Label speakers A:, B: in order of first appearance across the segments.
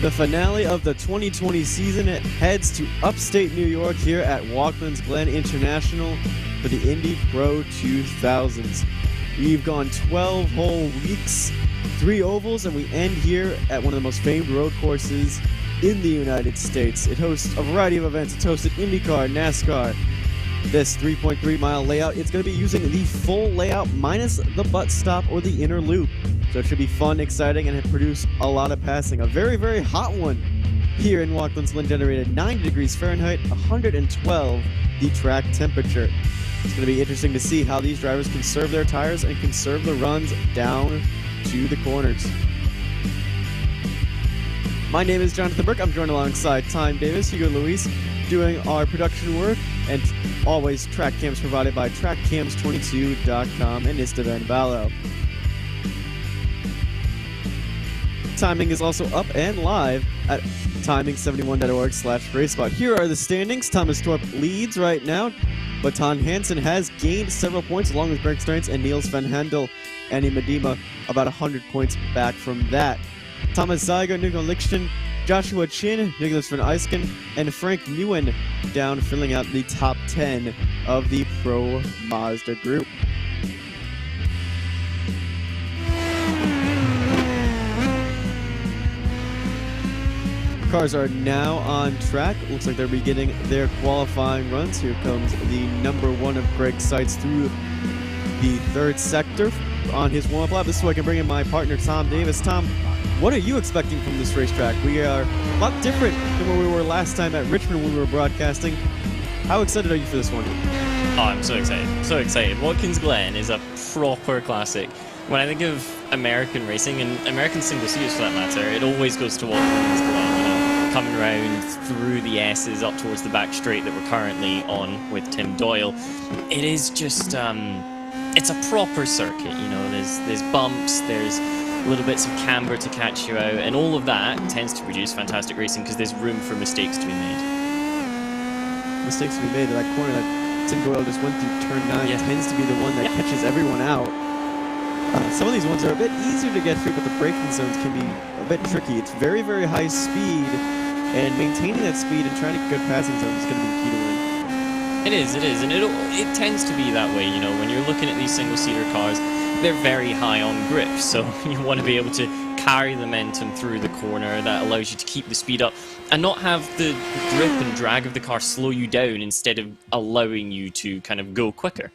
A: The finale of the 2020 season heads to upstate New York here at Watkins Glen International for the Indy Pro 2000s. We've gone 12 whole weeks, 3 ovals, and we end here at one of the most famed road courses in the United States. It hosts a variety of events. It's hosted IndyCar, NASCAR. This 3.3 mile layout, it's going to be using the full layout minus the butt stop or the inner loop. So it should be fun, exciting, and produce a lot of passing. A very, very hot one here in Watkins Glen, generated 90 degrees Fahrenheit, 112 the track temperature. It's going to be interesting to see how these drivers conserve their tires and conserve the runs down to the corners. My name is Jonathan Burke. I'm joined alongside Tom Davis, Hugo Luis, doing our production work, and always track cams provided by trackcams22.com and Istvan Ballo. Timing is also up and live at timing71.org/RaceSpot. Here are the standings. Thomas Torp leads right now, but Ton Hansen has gained several points along with Greg Steins and Niels van Hendel. Andy Medema about 100 points back from that. Thomas Zeiger, Nico Lichten, Joshua Chin, Nicholas van Eisken, and Frank Nguyen down, filling out the top 10 of the Pro Mazda group. Cars are now on track. Looks like they're beginning their qualifying runs. Here comes the number 1 of Greg Seitz through the 3rd sector on his warm-up lap. This is where I can bring in my partner, Tom Davis. Tom, what are you expecting from this racetrack? We are a lot different than where we were last time at Richmond when we were broadcasting. How excited are you for this one?
B: Oh, I'm so excited. So excited. Watkins Glen is a proper classic. When I think of American racing, and American single-seaters for that matter, it always goes to Watkins Glen. Coming around through the S's up towards the back straight that we're currently on with Tim Doyle. It is just, it's a proper circuit, you know, there's bumps, there's little bits of camber to catch you out, and all of that tends to produce fantastic racing because there's room for mistakes to be made.
A: Mistakes to be made. That corner that Tim Doyle just went through turn 9 tends to be the one that catches everyone out. Some of these ones are a bit easier to get through, but the braking zones can be a bit tricky. It's very, very high speed, and maintaining that speed and trying to get good passing zones is going to be the key to win.
B: It is, and it tends to be that way, you know, when you're looking at these single-seater cars, they're very high on grip, so you want to be able to carry the momentum through the corner. That allows you to keep the speed up and not have the grip and drag of the car slow you down instead of allowing you to kind of go quicker.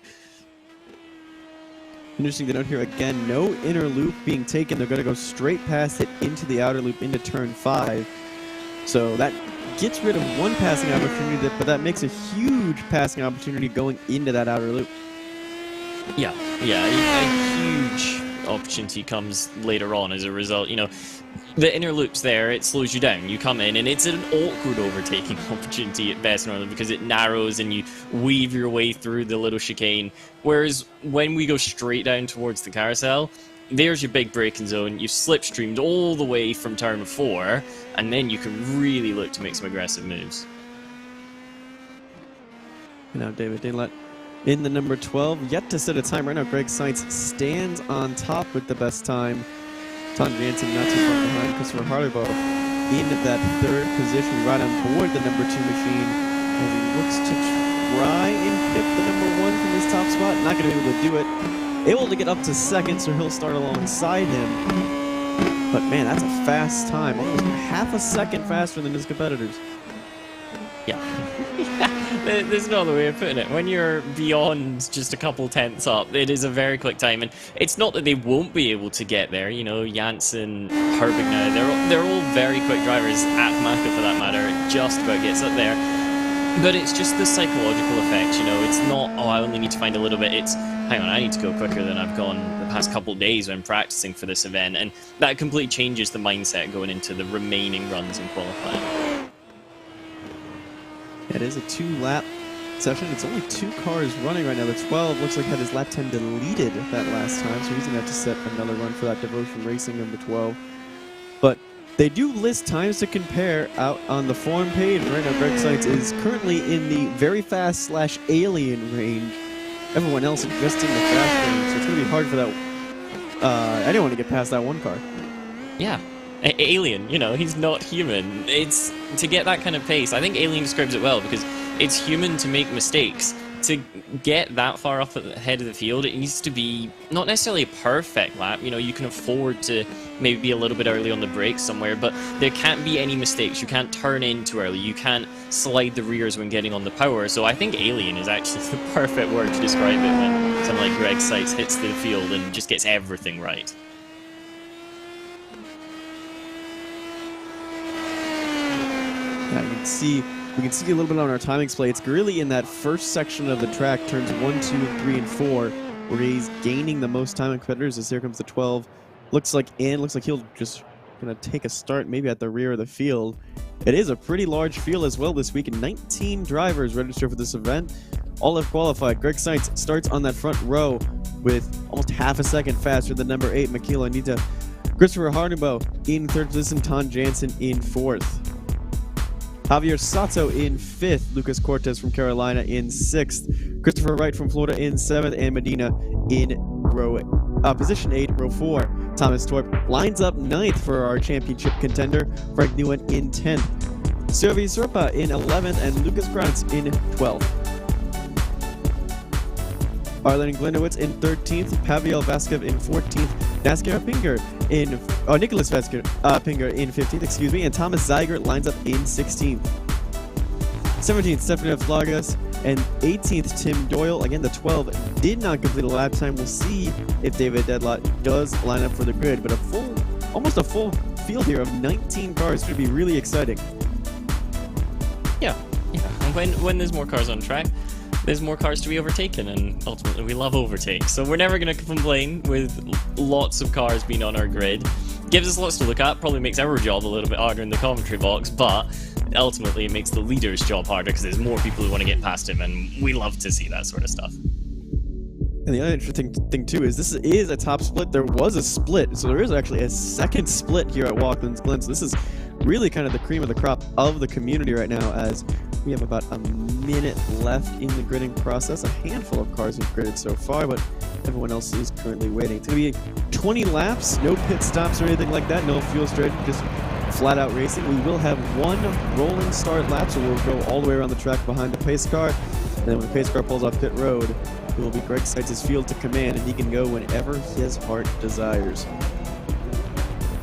A: Interesting to note here again, no inner loop being taken. They're going to go straight past it into the outer loop into turn 5. So that gets rid of one passing opportunity, but that makes a huge passing opportunity going into that outer loop.
B: Yeah, a huge opportunity comes later on as a result. You know, the inner loop's there, it slows you down. You come in, and it's an awkward overtaking opportunity at best, normally, because it narrows and you weave your way through the little chicane. Whereas when we go straight down towards the carousel, there's your big braking zone. You've slipstreamed all the way from turn 4, and then you can really look to make some aggressive moves.
A: Now David Daylet in the number 12, yet to set a time. Right now, Greg Seitz stands on top with the best time. Ton Jansen not too far behind. Christopher Harleybo in that 3rd position, right on board the number 2 machine, as he looks to try and hit the number 1 from his top spot. Not going to be able to do it. Able to get up to 2nd, so he'll start alongside him. But man, that's a fast time. Almost half a second faster than his competitors.
B: Yeah. There's no other way of putting it. When you're beyond just a couple tenths up, it is a very quick time. And it's not that they won't be able to get there. You know, Janssen, Herbig now, they're all very quick drivers. Atmaka, for that matter, it just about gets up there. But it's just the psychological effect, you know. It's not, oh, I only need to find a little bit. It's, hang on, I need to go quicker than I've gone the past couple of days when practicing for this event. And that completely changes the mindset going into the remaining runs in qualifying.
A: It is a 2-lap session. It's only 2 cars running right now. The 12 looks like had his lap time deleted that last time, so he's going to have to set another run for that Devotion Racing number 12. But they do list times to compare out on the form page. Right now, Greg Seitz is currently in the very fast/alien range. Everyone else is just in the fast range, so it's going to be hard for that anyone to get past that one car.
B: Yeah. Alien, you know, he's not human. It's to get that kind of pace. I think Alien describes it well because it's human to make mistakes. To get that far up at the head of the field, it needs to be not necessarily a perfect lap. You know, you can afford to maybe be a little bit early on the brakes somewhere, but there can't be any mistakes. You can't turn in too early. You can't slide the rears when getting on the power. So I think Alien is actually the perfect word to describe it when someone like Greg Seitz hits the field and just gets everything right.
A: Yeah, we can see a little bit on our timing display. It's really in that first section of the track, turns 1, 2, 3, and 4, where he's gaining the most time in competitors. As here comes the 12. Looks like he'll just gonna take a start maybe at the rear of the field. It is a pretty large field as well this week, and 19 drivers registered for this event. All have qualified. Greg Seitz starts on that front row with almost half a second faster than number 8, Michaela Anita. Christopher Hardenboe in third position, Ton Jansen in fourth. Javier Sato in 5th, Lucas Cortez from Carolina in 6th, Christopher Wright from Florida in 7th, and Medina in position 8, row 4. Thomas Torp lines up 9th for our championship contender, Frank Nguyen in 10th, Sylvie Serpa in 11th, and Lucas Krantz in 12th. Arlen Glenowitz in 13th, Pavel Vasquez in 14th, Nicholas Pinger in 15th, and Thomas Zeigert lines up in 16th. 17th, Stefano Flagas, and 18th, Tim Doyle. Again, the 12 did not complete a lap time. We'll see if David Dedlot does line up for the grid, but almost a full field here of 19 cars should be really exciting.
B: Yeah. And when there's more cars on track, there's more cars to be overtaken, and ultimately we love overtakes. So we're never going to complain with lots of cars being on our grid. Gives us lots to look at, probably makes our job a little bit harder in the commentary box, but ultimately it makes the leader's job harder because there's more people who want to get past him, and we love to see that sort of stuff.
A: And the other interesting thing too is this is a top split. There was a split, so there is actually a second split here at Watkins Glen. So this is really kind of the cream of the crop of the community right now, as we have about a minute left in the gridding process. A handful of cars have gridded so far, but everyone else is currently waiting. It's going to be 20 laps, no pit stops or anything like that, no fuel strategy, just flat out racing. We will have one rolling start lap, so we'll go all the way around the track behind the pace car. And then when the pace car pulls off pit road, it will be Greg Seitz's field to command, and he can go whenever his heart desires.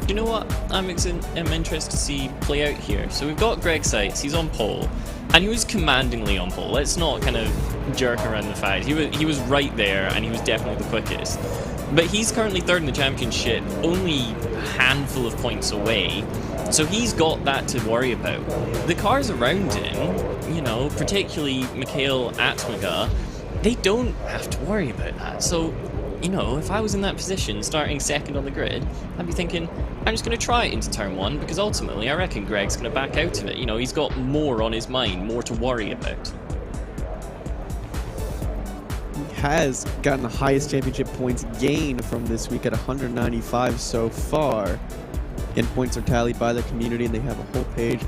B: You know what I'm interested to see play out here? So we've got Greg Seitz, he's on pole, and he was commandingly on pole. Let's not kind of jerk around the fact. He was right there, and he was definitely the quickest. But he's currently third in the championship, only a handful of points away, so he's got that to worry about. The cars around him, you know, particularly Mikhail Atmaga, they don't have to worry about that. So, you know, if I was in that position, starting second on the grid, I'd be thinking, I'm just going to try it into turn 1, because ultimately I reckon Greg's going to back out of it. You know, he's got more on his mind, more to worry about.
A: He has gotten the highest championship points gained from this week at 195 so far. Again, points are tallied by the community, and they have a whole page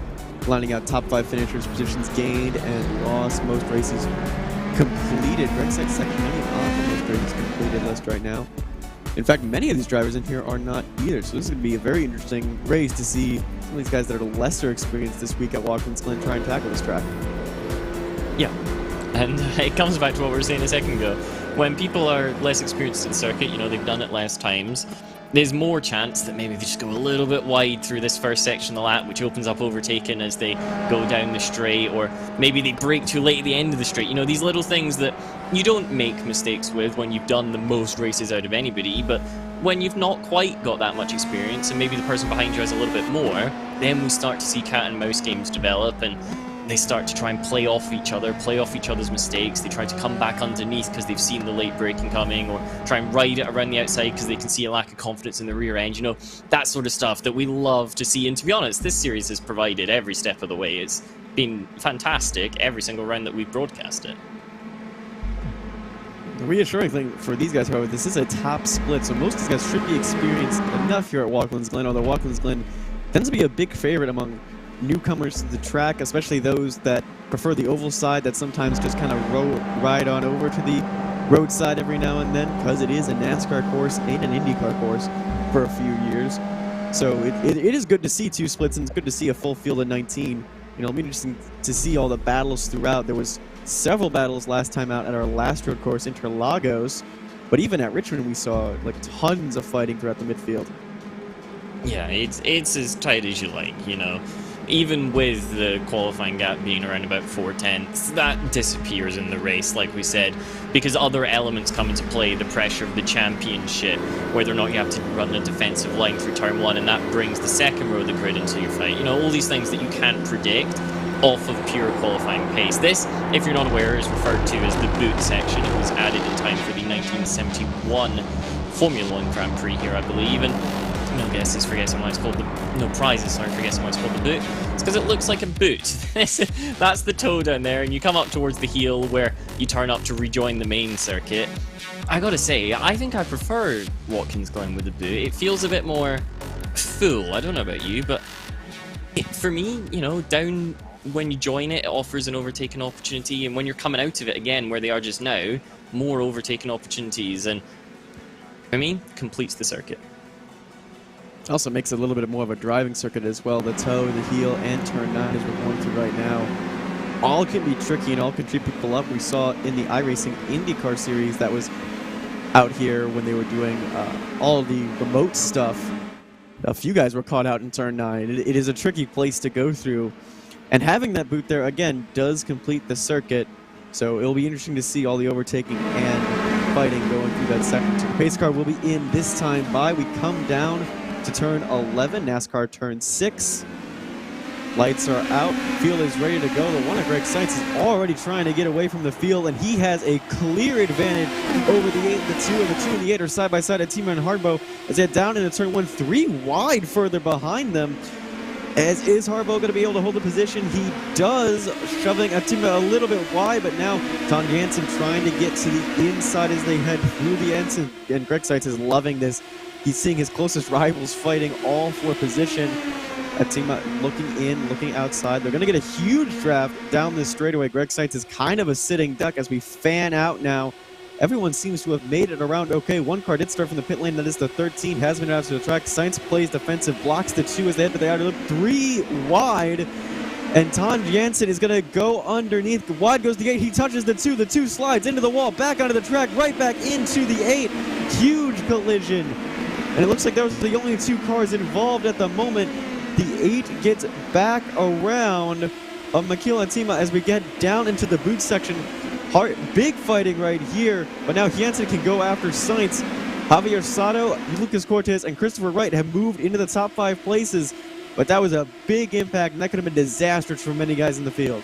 A: lining out top 5 finishers, positions gained and lost, most races completed. Greg Seitz second only on the most races completed list right now. In fact, many of these drivers in here are not either, so this is going to be a very interesting race to see some of these guys that are lesser experienced this week at Watkins Glen try and tackle this track.
B: Yeah, and it comes back to what we were saying a second ago. When people are less experienced in the circuit, you know, they've done it less times, there's more chance that maybe they just go a little bit wide through this first section of the lap, which opens up overtaking as they go down the straight, or maybe they brake too late at the end of the straight. You know, these little things that you don't make mistakes with when you've done the most races out of anybody, but when you've not quite got that much experience and maybe the person behind you has a little bit more, then we start to see cat and mouse games develop, and they start to try and play off each other, play off each other's mistakes. They try to come back underneath because they've seen the late braking coming, or try and ride it around the outside because they can see a lack of confidence in the rear end. You know, that sort of stuff that we love to see. And to be honest, this series has provided every step of the way. It's been fantastic every single round that we've broadcast it.
A: The reassuring thing for these guys, however, this is a top split, so most of these guys should be experienced enough here at Watkins Glen, although Watkins Glen tends to be a big favorite among newcomers to the track, especially those that prefer the oval side, that sometimes just kind of ride on over to the roadside every now and then, because it is a NASCAR course and an IndyCar course for a few years. So it is good to see 2 splits, and it's good to see a full field of 19. You know, it'll be interesting to see all the battles throughout. There was several battles last time out at our last road course, Interlagos, but even at Richmond we saw like tons of fighting throughout the midfield.
B: Yeah, it's as tight as you like, you know. Even with the qualifying gap being around about 4/10, that disappears in the race, like we said, because other elements come into play, the pressure of the championship, whether or not you have to run a defensive line through turn 1, and that brings the second row of the grid into your fight. You know, all these things that you can't predict off of pure qualifying pace. This, if you're not aware, is referred to as the boot section. It was added in time for the 1971 Formula 1 Grand Prix here, I believe, and no guesses for guessing why it's called the... No prizes, sorry, for guessing why it's called the boot. It's because it looks like a boot. That's the toe down there, and you come up towards the heel where you turn up to rejoin the main circuit. I gotta say, I think I prefer Watkins Glen with the boot. It feels a bit more full. I don't know about you, but for me, you know, down when you join it, it offers an overtaking opportunity, and when you're coming out of it again, where they are just now, more overtaking opportunities, and for me, completes the circuit.
A: Also makes it a little bit more of a driving circuit as well. The toe, the heel, and turn 9 as we're going through right now. All can be tricky and all can trip people up. We saw in the iRacing IndyCar series that was out here when they were doing all of the remote stuff. A few guys were caught out in turn 9. It is a tricky place to go through. And having that boot there, again, does complete the circuit. So it'll be interesting to see all the overtaking and fighting going through that section. So the pace car will be in this time by. We come down to turn 11, NASCAR turn 6. Lights are out, field is ready to go. The one of Greg Seitz is already trying to get away from the field, and he has a clear advantage over the 8 and the 2, and the 2 and the 8 are side by side at Tima and Hardbo as they head down into turn 1, 3 wide further behind them. As is Hardbo going to be able to hold the position? He does, shoving Atima a little bit wide, but now Tom Jansen trying to get to the inside as they head through the ends, and Greg Seitz is loving this. He's seeing his closest rivals fighting all for position. Atima looking in, looking outside. They're going to get a huge draft down this straightaway. Greg Seitz is kind of a sitting duck as we fan out now. Everyone seems to have made it around okay. One car did start from the pit lane. That is the 13. Has been out to the track. Seitz plays defensive, blocks the 2 as they head to the outer loop. 3 wide. And Tom Jansen is going to go underneath. Wide goes the 8. He touches the 2. The 2 slides into the wall, back onto the track, right back into the 8. Huge collision. And it looks like those are the only 2 cars involved at the moment. The 8 gets back around of Makil Atima as we get down into the boot section. Big fighting right here, but now Jansen can go after Seitz. Javier Sato, Lucas Cortez, and Christopher Wright have moved into the top 5 places, but that was a big impact, and that could have been disastrous for many guys in the field.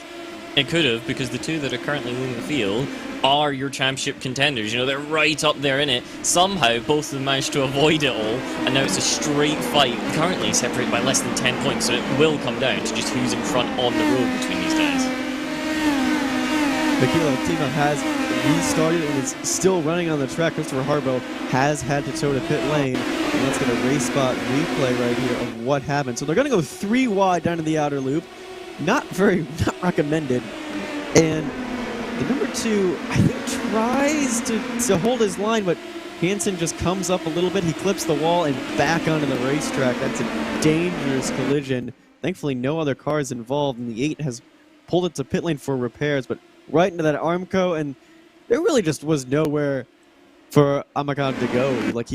B: It could have, because the 2 that are currently leading the field are your championship contenders. You know, they're right up there in it. Somehow, both of them managed to avoid it all, and now it's a straight fight, currently separated by less than 10 points, so it will come down to just who's in front on the road between these guys.
A: Makil Atima has restarted and is still running on the track. Christopher Hardbo has had to toe to pit lane. And let's get a race spot replay right here of what happened. So they're going to go 3 wide down to the outer loop. Not recommended. And the number 2, I think, tries to hold his line, but Hansen just comes up a little bit. He clips the wall and back onto the racetrack. That's a dangerous collision. Thankfully, no other cars involved, and the 8 has pulled it to pit lane for repairs, but right into that Armco, and there really just was nowhere for Amakan to go. Like,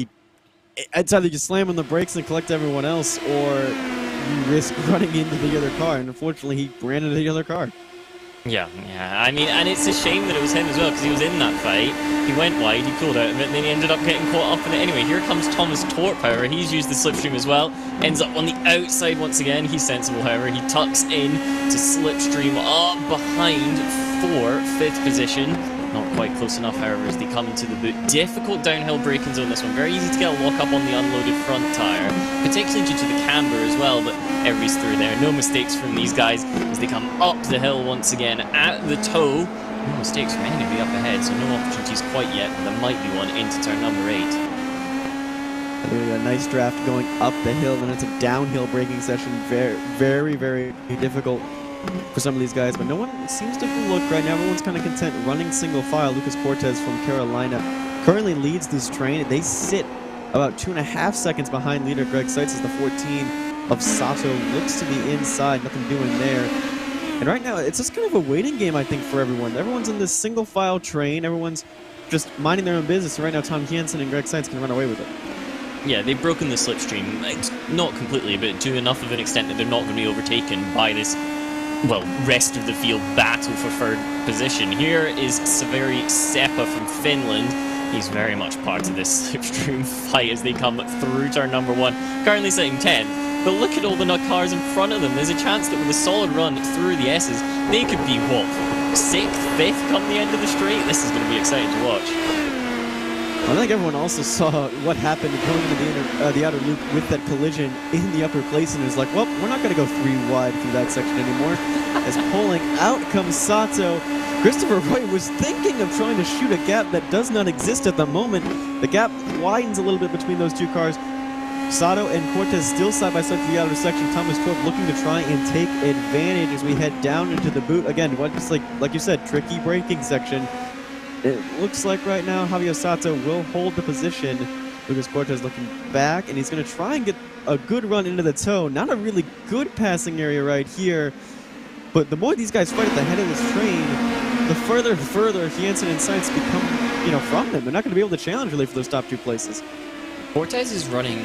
A: it's either you slam on the brakes and collect everyone else, or you risk running into the other car, and unfortunately he ran into the other car.
B: Yeah, I mean, and it's a shame that it was him as well, because he was in that fight. He went wide, he pulled out of it, and then he ended up getting caught up in it anyway. Here comes Thomas Torp, however. He's used the slipstream as well. Ends up on the outside once again. He's sensible, however. He tucks in to slipstream up behind for 5th position. Not quite close enough, however, as they come into the boot. Difficult downhill braking zone, this one. Very easy to get a lock up on the unloaded front tyre, particularly due to the camber as well, but everybody's through there. No mistakes from these guys as they come up the hill once again at the toe. No mistakes from anybody up ahead, so no opportunities quite yet, but there might be one into turn number 8.
A: A nice draft going up the hill, and it's a downhill braking session. Very, very difficult for some of these guys, but no one seems to look right now. Everyone's kind of content running single file. Lucas Cortez from Carolina currently leads this train. They sit about 2.5 seconds behind leader Greg Seitz as the 14 of Sato looks to be inside. Nothing doing there. And right now, it's just kind of a waiting game, I think, for everyone. Everyone's in this single file train. Everyone's just minding their own business. And right now, Tom Hansen and Greg Seitz can run away with it.
B: Yeah, they've broken the slipstream. It's not completely, but to enough of an extent that they're not going to be overtaken by this, well, rest of the field battle for third position. Here is Saveri Seppa from Finland. He's very much part of this slipstream fight as they come through turn number 1. Currently sitting 10th. But look at all the cars in front of them. There's a chance that with a solid run through the S's, they could be, what, 6th, 5th come the end of the straight? This is going to be exciting to watch.
A: I think everyone also saw what happened going into the outer loop with that collision in the upper place and was like, well, we're not going to go 3 wide through that section anymore. As pulling out comes Sato. Christopher Wright was thinking of trying to shoot a gap that does not exist at the moment. The gap widens a little bit between those two cars. Sato and Cortez still side by side through the outer section. Thomas Torp looking to try and take advantage as we head down into the boot. Again, just like you said, tricky braking section. It looks like right now Javier Sato will hold the position. Lucas Cortez looking back, and he's going to try and get a good run into the toe. Not a really good passing area right here, but the more these guys fight at the head of this train, the further and further Hansen and Seitz become, from them. They're not going to be able to challenge really for those top 2 places.
B: Cortez is running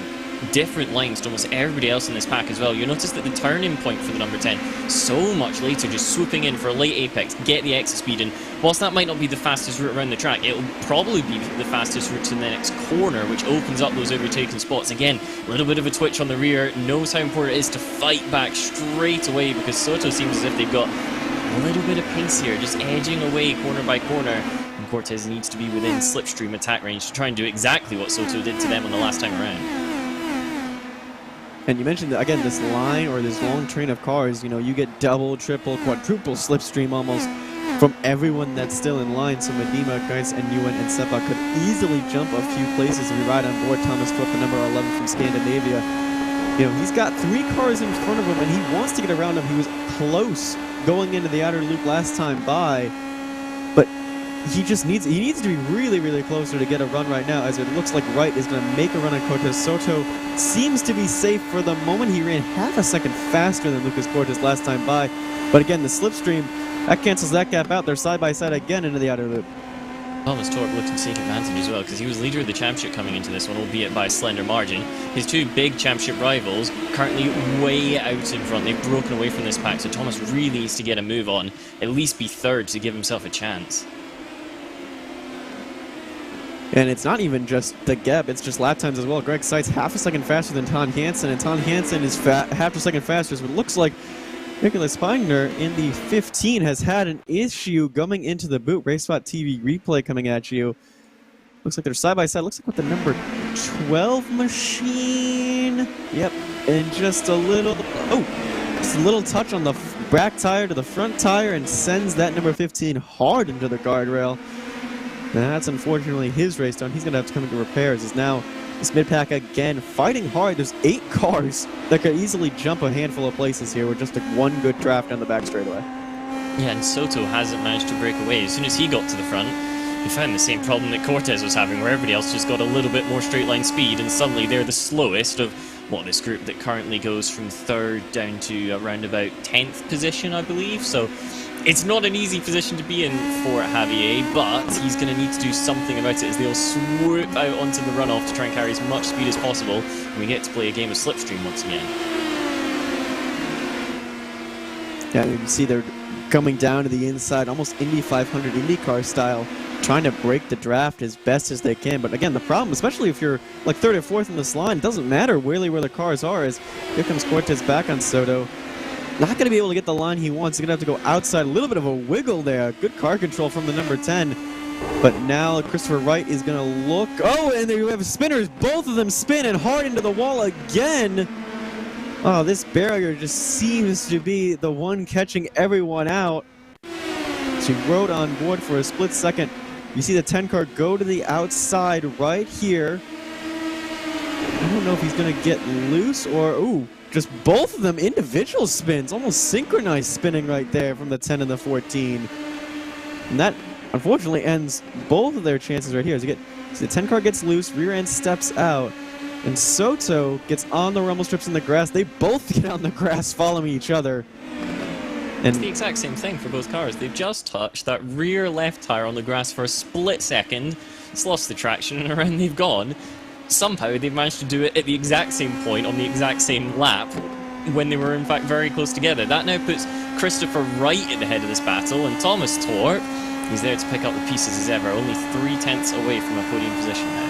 B: different lines to almost everybody else in this pack as well. You'll notice that the turning point for the number 10 so much later, just swooping in for a late apex, get the exit speed, and whilst that might not be the fastest route around the track, it'll probably be the fastest route to the next corner, which opens up those overtaking spots. Again, a little bit of a twitch on the rear, knows how important it is to fight back straight away, because Soto seems as if they've got a little bit of pace here, just edging away corner by corner. And Cortez needs to be within slipstream attack range to try and do exactly what Soto did to them on the last time around.
A: And you mentioned, again, this line or this long train of cars, you get double, triple, quadruple slipstream almost from everyone that's still in line. So Medina, Geis, and Ewan and Seppa could easily jump a few places if we ride on board Thomas Torp, the number 11 from Scandinavia. He's got 3 cars in front of him, and he wants to get around them. He was close going into the outer loop last time by, but he needs to be really, really closer to get a run right now, as it looks like Wright is going to make a run on Cortez. Soto seems to be safe for the moment. He ran half a second faster than Lucas Cortez last time by, but again, the slipstream, that cancels that gap out. They're side by side again into the outer loop.
B: Thomas Torp looked to take advantage as well, because he was leader of the championship coming into this one, albeit by a slender margin. His 2 big championship rivals currently way out in front. They've broken away from this pack, so Thomas really needs to get a move on, at least be 3rd to give himself a chance.
A: And it's not even just the gap, it's just lap times as well. Greg Seitz half a second faster than Ton Hansen, and Ton Hansen is half a second faster. So it looks like Nicholas Spangner in the 15 has had an issue coming into the boot. RaceSpotTV replay coming at you. Looks like they're side by side. Looks like with the number 12 machine. Yep, and just a little touch on the back tire to the front tire and sends that number 15 hard into the guardrail. And that's unfortunately his race done. He's going to have to come into repairs. As now this mid-pack again fighting hard. There's 8 cars that could easily jump a handful of places here with just one good draft down the back straightaway. Yeah,
B: and Soto hasn't managed to break away. As soon as he got to the front, he found the same problem that Cortez was having, where everybody else just got a little bit more straight line speed, and suddenly they're the slowest of this group that currently goes from 3rd down to around about 10th position, I believe. So it's not an easy position to be in for Javier, but he's going to need to do something about it as they'll swoop out onto the runoff to try and carry as much speed as possible, and we get to play a game of slipstream once again.
A: Yeah, you can see they're coming down to the inside, almost Indy 500 IndyCar style, trying to break the draft as best as they can. But again, the problem, especially if you're like 3rd or 4th in this line, it doesn't matter really where the cars are, as here comes Cortez back on Soto. Not going to be able to get the line he wants. He's going to have to go outside. A little bit of a wiggle there. Good car control from the number 10. But now Christopher Wright is going to look. Oh, and there you have spinners. Both of them spin and hard into the wall again. Oh, this barrier just seems to be the one catching everyone out. She rode on board for a split second. You see the 10 car go to the outside right here. I don't know if he's going to get loose or... Ooh. Just both of them individual spins, almost synchronized spinning right there from the 10 and the 14. And that unfortunately ends both of their chances right here. As you get, so the 10 car gets loose, rear end steps out, and Soto gets on the rumble strips in the grass. They both get on the grass following each other. And
B: it's the exact same thing for both cars. They've just touched that rear left tire on the grass for a split second. It's lost the traction and around they've gone. Somehow they've managed to do it at the exact same point on the exact same lap when they were in fact very close together. That now puts Christopher Wright at the head of this battle, and Thomas Torp, he's there to pick up the pieces as ever, only 3/10 away from a podium position now.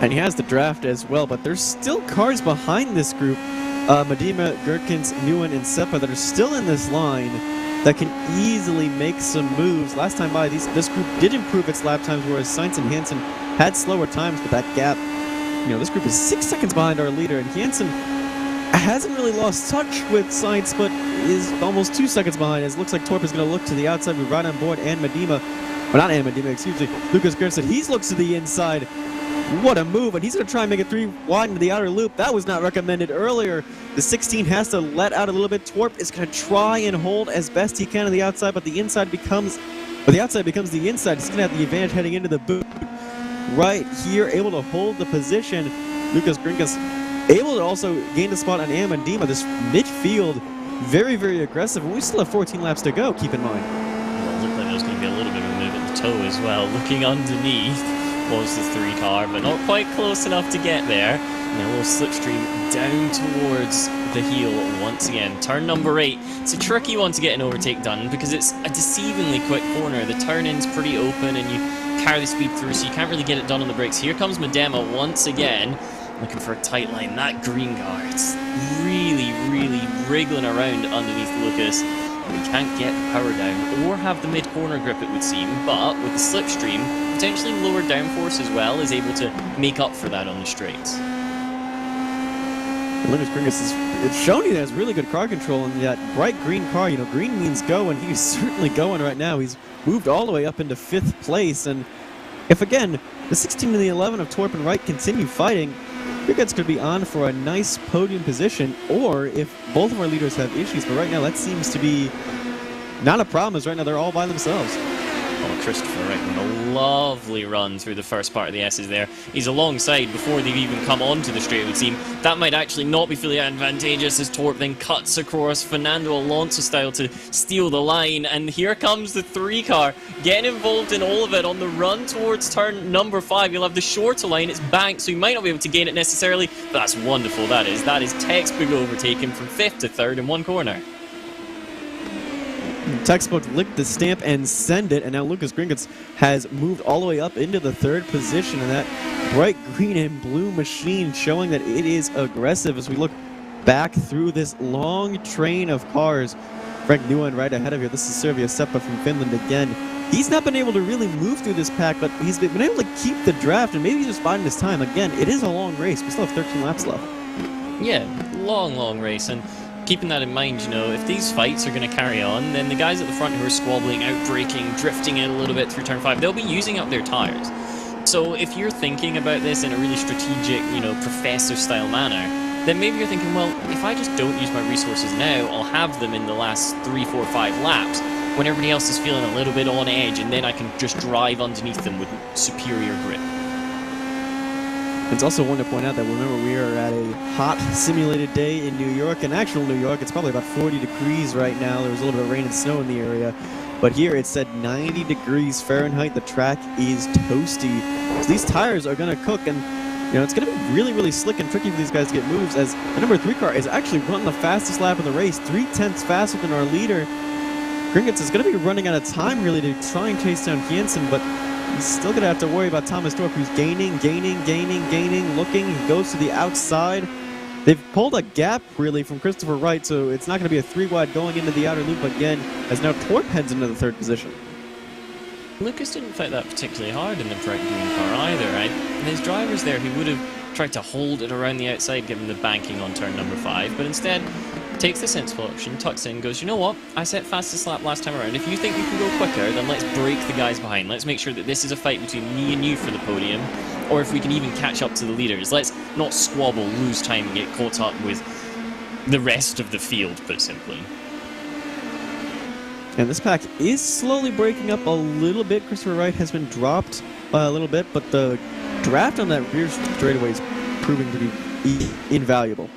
A: And he has the draft as well, but there's still cars behind this group, Medema, Gherkins, Nguyen, and Seppa, that are still in this line that can easily make some moves. Last time by, this group did improve its lap times, whereas Sainz and Hansen had slower times, but that gap, you know, this group is 6 seconds behind our leader, and Hansen hasn't really lost touch with Sainz, but is almost 2 seconds behind. It looks like Torp is going to look to the outside with right on board, and Medema, or not and Medema, excuse me, Lucas Gerson, he looks to the inside. What a move, and he's going to try and make it 3 wide into the outer loop. That was not recommended earlier. The 16 has to let out a little bit. Torp is going to try and hold as best he can on the outside, but the inside becomes, the outside becomes the inside. He's going to have the advantage heading into the boot. Right here, able to hold the position. Lucas Grinkas able to also gain the spot on Amandima. This midfield, very, very aggressive, and we still have 14 laps to go, keep in mind.
B: Well, it looked like there was going to be a little bit of a move at the toe as well. Looking underneath was the 3 car, but not quite close enough to get there. And a little slipstream down towards the heel once again. Turn number 8. It's a tricky one to get an overtake done because it's a deceivingly quick corner. The turn-in's pretty open and you carry the speed through, so you can't really get it done on the brakes. Here comes Medema once again, looking for a tight line. That green car, it's really, really wriggling around underneath Lucas. We can't get the power down or have the mid-corner grip, it would seem, but with the slipstream, potentially lower downforce as well, is able to make up for that on the straights.
A: Lucas Gringas it's shown he has really good car control, and that bright green car, you know, green means go, and he's certainly going right now. He's moved all the way up into 5th place, and if again, the 16 and the 11 of Torp and Wright continue fighting, Gringas could be on for a nice podium position, or if both of our leaders have issues, but right now that seems to be not a problem, as right now they're all by themselves.
B: Oh, Christopher Wright with a lovely run through the first part of the S's there. He's alongside before they've even come onto the straight, it would seem. That might actually not be fully advantageous as Torp then cuts across Fernando Alonso style to steal the line. And here comes the 3 car, getting involved in all of it on the run towards turn number 5. You'll have the shorter line, it's banked, so you might not be able to gain it necessarily, but that's wonderful, that is. That is textbook overtaken from 5th to 3rd in 1 corner.
A: Textbook lick the stamp and send it, and now Lucas Gringas has moved all the way up into the 3rd position, and that bright green and blue machine showing that it is aggressive as we look back through this long train of cars. Frank Nguyen right ahead of here. This is Servia Seppa from Finland again. He's not been able to really move through this pack, but he's been able to keep the draft, and maybe he's just biding his time. Again, it is a long race. We still have 13 laps left.
B: Yeah, long race, and keeping that in mind, you know, if these fights are going to carry on, then the guys at the front who are squabbling, out braking, drifting in a little bit through turn 5, they'll be using up their tires. So if you're thinking about this in a really strategic, you know, professor-style manner, then maybe you're thinking, well, if I just don't use my resources now, I'll have them in the last 3, 4, 5 laps when everybody else is feeling a little bit on edge, and then I can just drive underneath them with superior grip.
A: It's also one to point out that, remember, we are at a hot simulated day in New York. In actual New York, it's probably about 40 degrees right now. There was a little bit of rain and snow in the area. But here it's at 90 degrees Fahrenheit. The track is toasty. So these tires are going to cook, and you know, it's going to be really, really slick and tricky for these guys to get moves, as the number 3 car is actually running the fastest lap of the race, 3/10 faster than our leader. Gringas is going to be running out of time, really, to try and chase down Jensen, but he's still going to have to worry about Thomas Torp, who's gaining, looking. He goes to the outside. They've pulled a gap, really, from Christopher Wright, so it's not going to be a 3-wide going into the outer loop again, as now Torp heads into the 3rd position.
B: Lucas didn't fight that particularly hard in the bright green car either, right? And his drivers there, he would have tried to hold it around the outside, given the banking on turn number 5, but instead takes the sensible option, tucks in, goes, you know what, I set fastest lap last time around. If you think you can go quicker, then let's break the guys behind. Let's make sure that this is a fight between me and you for the podium, or if we can even catch up to the leaders. Let's not squabble, lose time, and get caught up with the rest of the field, put simply.
A: And this pack is slowly breaking up a little bit. Christopher Wright has been dropped a little bit, but the draft on that rear straightaway is proving to be invaluable.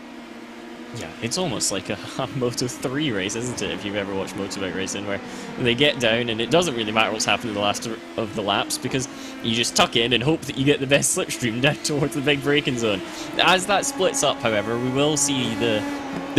B: Yeah, it's almost like a Moto3 race, isn't it, if you've ever watched motorbike racing, where they get down and it doesn't really matter what's happened in the last of the laps, because you just tuck in and hope that you get the best slipstream down towards the big braking zone. As that splits up, however, we will see the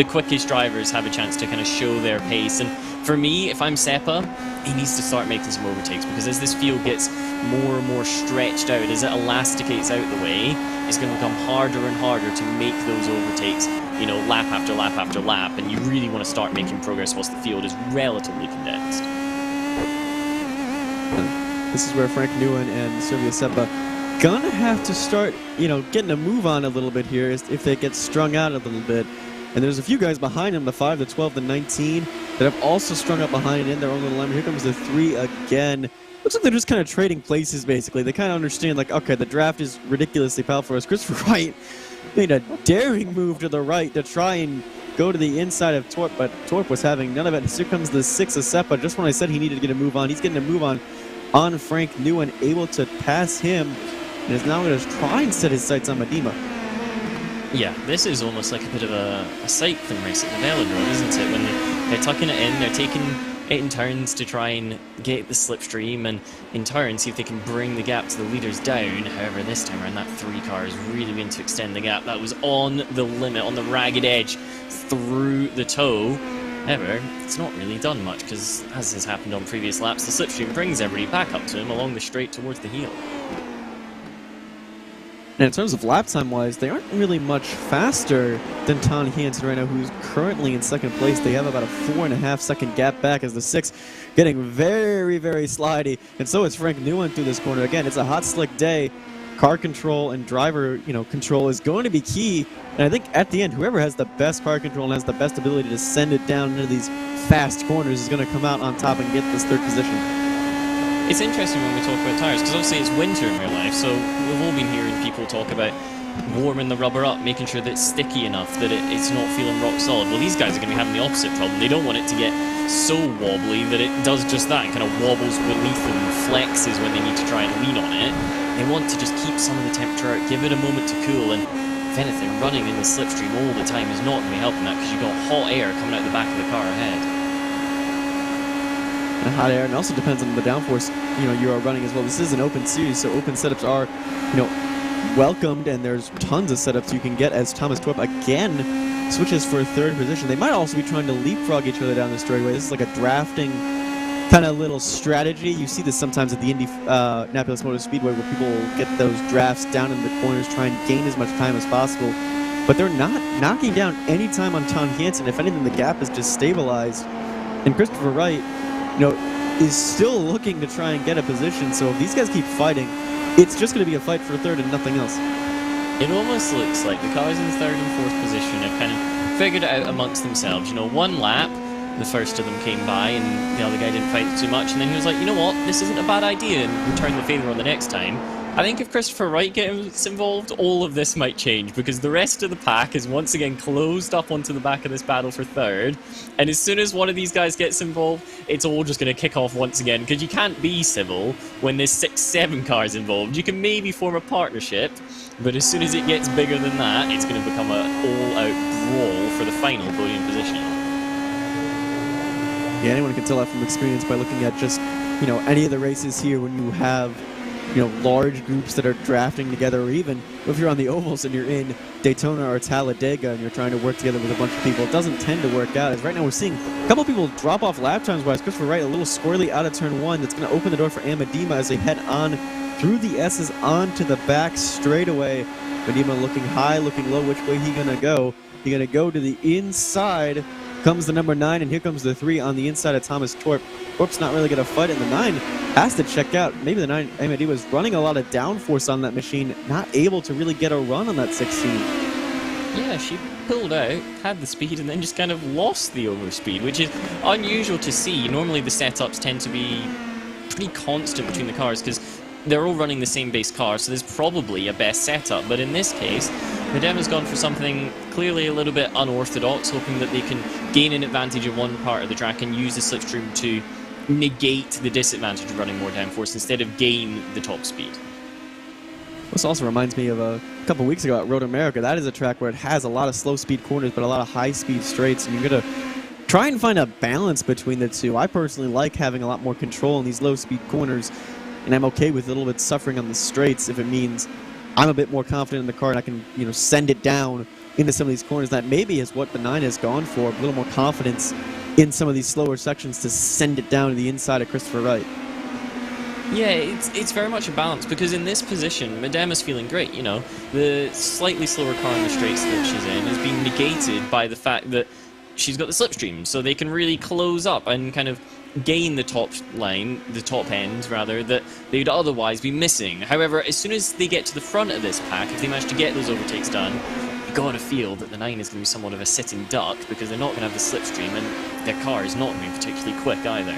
B: quickest drivers have a chance to kind of show their pace. And for me, if I'm Seppa, he needs to start making some overtakes, because as this field gets more and more stretched out, as it elasticates out the way, it's going to become harder and harder to make those overtakes, you know, lap after lap after lap, and you really want to start making progress whilst the field is relatively condensed.
A: This is where Frank Nguyen and Sylvia Seppa gonna have to start, you know, getting a move on a little bit here if they get strung out a little bit. And there's a few guys behind them, the 5, the 12, the 19, that have also strung up behind in their own little line. Here comes the 3 again. Looks like they're just kind of trading places, basically. They kind of understand, like, okay, the draft is ridiculously powerful for us. Christopher Wright made a daring move to the right to try and go to the inside of Torp, but Torp was having none of it. And here comes the 6 of Seppa. Just when I said he needed to get a move on, he's getting a move on Frank Nguyen, able to pass him, and is now going to try and set his sights on Medema.
B: Yeah, this is almost like a bit of a cycling race at the velodrome, isn't it? When they're tucking it in, they're taking it in turns to try and get the slipstream, and in turn see if they can bring the gap to the leaders down. However, this time around, that 3 car is really going to extend the gap. That was on the limit, on the ragged edge, through the toe. However, it's not really done much, because as has happened on previous laps, the slipstream brings everybody back up to him along the straight towards the heel.
A: And in terms of lap time wise, they aren't really much faster than Ton Hansen right now, who's currently in second place. They have about a 4.5 second gap back as the 6 getting very, very slidey. And so is Frank Nguyen through this corner. Again, it's a hot, slick day. Car control and driver, control is going to be key. And I think at the end, whoever has the best car control and has the best ability to send it down into these fast corners is going to come out on top and get this 3rd position.
B: It's interesting when we talk about tyres, because obviously it's winter in real life, so we've all been hearing people talk about warming the rubber up, making sure that it's sticky enough that it's not feeling rock solid. Well, these guys are going to be having the opposite problem. They don't want it to get so wobbly that it does just that and kind of wobbles beneath them and flexes when they need to try and lean on it. They want to just keep some of the temperature out, give it a moment to cool, and if anything, running in the slipstream all the time is not going to be helping that, because you've got hot air coming out the back of the car ahead.
A: And hot air, and it also depends on the downforce you are running as well. This is an open series, so open setups are welcomed, and there's tons of setups you can get as Thomas Torp again switches for a 3rd position. They might also be trying to leapfrog each other down the straightaway. This is like a drafting kind of little strategy. You see this sometimes at the Indy Indianapolis Motor Speedway, where people get those drafts down in the corners, try and gain as much time as possible. But they're not knocking down any time on Ton Hansen. If anything, the gap is just stabilized. And Christopher Wright, is still looking to try and get a position. So if these guys keep fighting, it's just going to be a fight for 3rd and nothing else.
B: It almost looks like the cars in 3rd and 4th position have kind of figured it out amongst themselves. One lap, the first of them came by and the other guy didn't fight too much, and then he was like, you know what, this isn't a bad idea, and returned the favour on the next time. I think if Christopher Wright gets involved, all of this might change, because the rest of the pack is once again closed up onto the back of this battle for 3rd, and as soon as one of these guys gets involved, it's all just going to kick off once again, because you can't be civil when there's 6-7 cars involved. You can maybe form a partnership, but as soon as it gets bigger than that, it's going to become an all-out brawl for the final podium position.
A: Yeah, anyone can tell that from experience by looking at just, any of the races here when you have large groups that are drafting together, or even if you're on the ovals and you're in Daytona or Talladega and you're trying to work together with a bunch of people, it doesn't tend to work out. As right now we're seeing a couple of people drop off lap times wise. Christopher Wright a little squirrely out of turn 1. That's going to open the door for Medema as they head on through the S's onto the back straightaway. Medema looking high, looking low. Which way he going to go? He going to go to the inside. Comes the number 9, and here comes the 3 on the inside of Thomas Torp. Torp's not really going to fight, and the 9 has to check out. Maybe the 9, Medema was running a lot of downforce on that machine, not able to really get a run on that 16.
B: Yeah, she pulled out, had the speed, and then just kind of lost the overspeed, which is unusual to see. Normally the setups tend to be pretty constant between the cars, because they're all running the same base car, so there's probably a best setup. But in this case, Medem has gone for something clearly a little bit unorthodox, hoping that they can gain an advantage in one part of the track and use the slipstream to negate the disadvantage of running more downforce instead of gain the top speed.
A: This also reminds me of a couple weeks ago at Road America. That is a track where it has a lot of slow speed corners but a lot of high speed straights, and you're going to try and find a balance between the two. I personally like having a lot more control in these low speed corners, and I'm okay with a little bit suffering on the straights if it means I'm a bit more confident in the car and I can, you know, send it down into some of these corners. That maybe is what the 9 has gone for, a little more confidence in some of these slower sections to send it down to the inside of Christopher Wright.
B: Yeah, it's very much a balance, because in this position, Medem is feeling great, you know. The slightly slower car in the straights that she's in is being negated by the fact that she's got the slipstream, so they can really close up and kind of gain the top line, the top end, rather, that they'd otherwise be missing. However, as soon as they get to the front of this pack, if they manage to get those overtakes done, you gotta feel that the 9 is going to be somewhat of a sitting duck, because they're not going to have the slipstream, and their car is not going to be particularly quick either.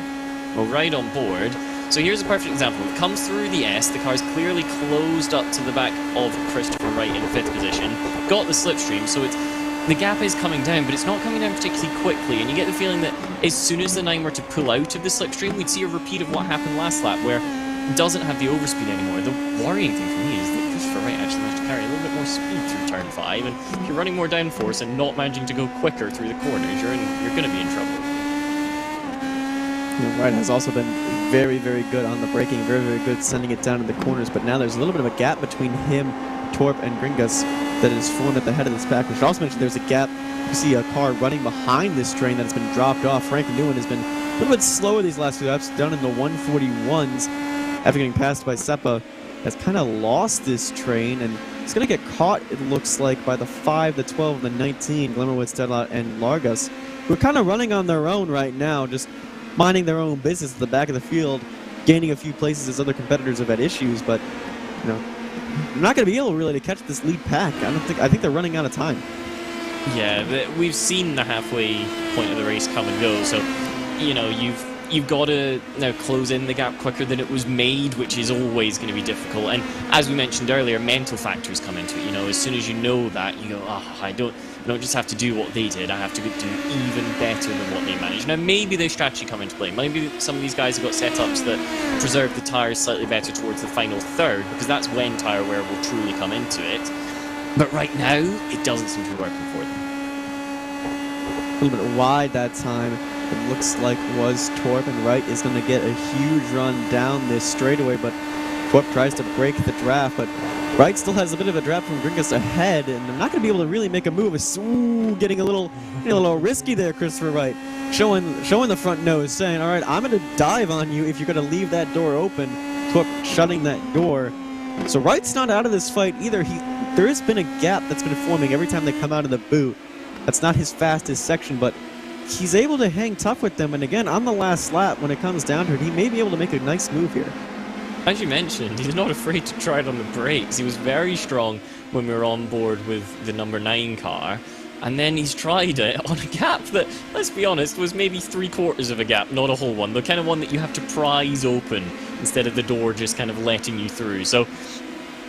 B: Well, right on board. So here's a perfect example. It comes through the S, the car is clearly closed up to the back of Christopher Wright in 5th position, got the slipstream, so the gap is coming down, but it's not coming down particularly quickly, and you get the feeling that as soon as the 9 were to pull out of the slipstream, we'd see a repeat of what happened last lap, where it doesn't have the overspeed anymore. The worrying thing for me is that Christopher Wright actually managed to carry a little bit more speed through turn 5, and if you're running more downforce and not managing to go quicker through the corners, you're going to be in trouble.
A: You know, Wright has also been very, very good on the braking, very, very good sending it down to the corners, but now there's a little bit of a gap between him, Torp, and Gringas that is formed at the head of this pack. We should also mention there's a gap. You see a car running behind this train that has been dropped off. Frank Newen has been a little bit slower these last few laps, down in the 141s after getting passed by Seppa. Has kind of lost this train, and he's going to get caught, it looks like, by the 5, the 12, and the 19, Glimmerwood, Stedlot, and Largus, who are kind of running on their own right now, just minding their own business at the back of the field, gaining a few places as other competitors have had issues, but, you know, they're not going to be able really to catch this lead pack. I think they're running out of time.
B: Yeah, we've seen the halfway point of the race come and go, so, you know, you've got to now close in the gap quicker than it was made, which is always going to be difficult. And as we mentioned earlier, mental factors come into it. You know, as soon as you know that, you go, oh, I don't just have to do what they did, I have to do even better than what they managed. Now, maybe their strategy come into play. Maybe some of these guys have got setups that preserve the tyres slightly better towards the final third, because that's when tyre wear will truly come into it. But right now, it doesn't seem to be working for them.
A: A little bit wide that time. It looks like was Torp, and Wright is going to get a huge run down this straightaway, but Torp tries to break the draft, but Wright still has a bit of a draft from Gringas ahead, and they're not going to be able to really make a move. Ooh, getting a little risky there, Christopher Wright. Showing the front nose, saying, all right, I'm going to dive on you if you're going to leave that door open. Torp shutting that door. So Wright's not out of this fight either. There has been a gap that's been forming every time they come out of the boot. That's not his fastest section, but he's able to hang tough with them. And again, on the last lap, when it comes down to it, he may be able to make a nice move here.
B: As you mentioned, he's not afraid to try it on the brakes. He was very strong when we were on board with the number 9 car. And then he's tried it on a gap that, let's be honest, was maybe 3/4 of a gap, not a whole one. The kind of one that you have to prise open instead of the door just kind of letting you through. So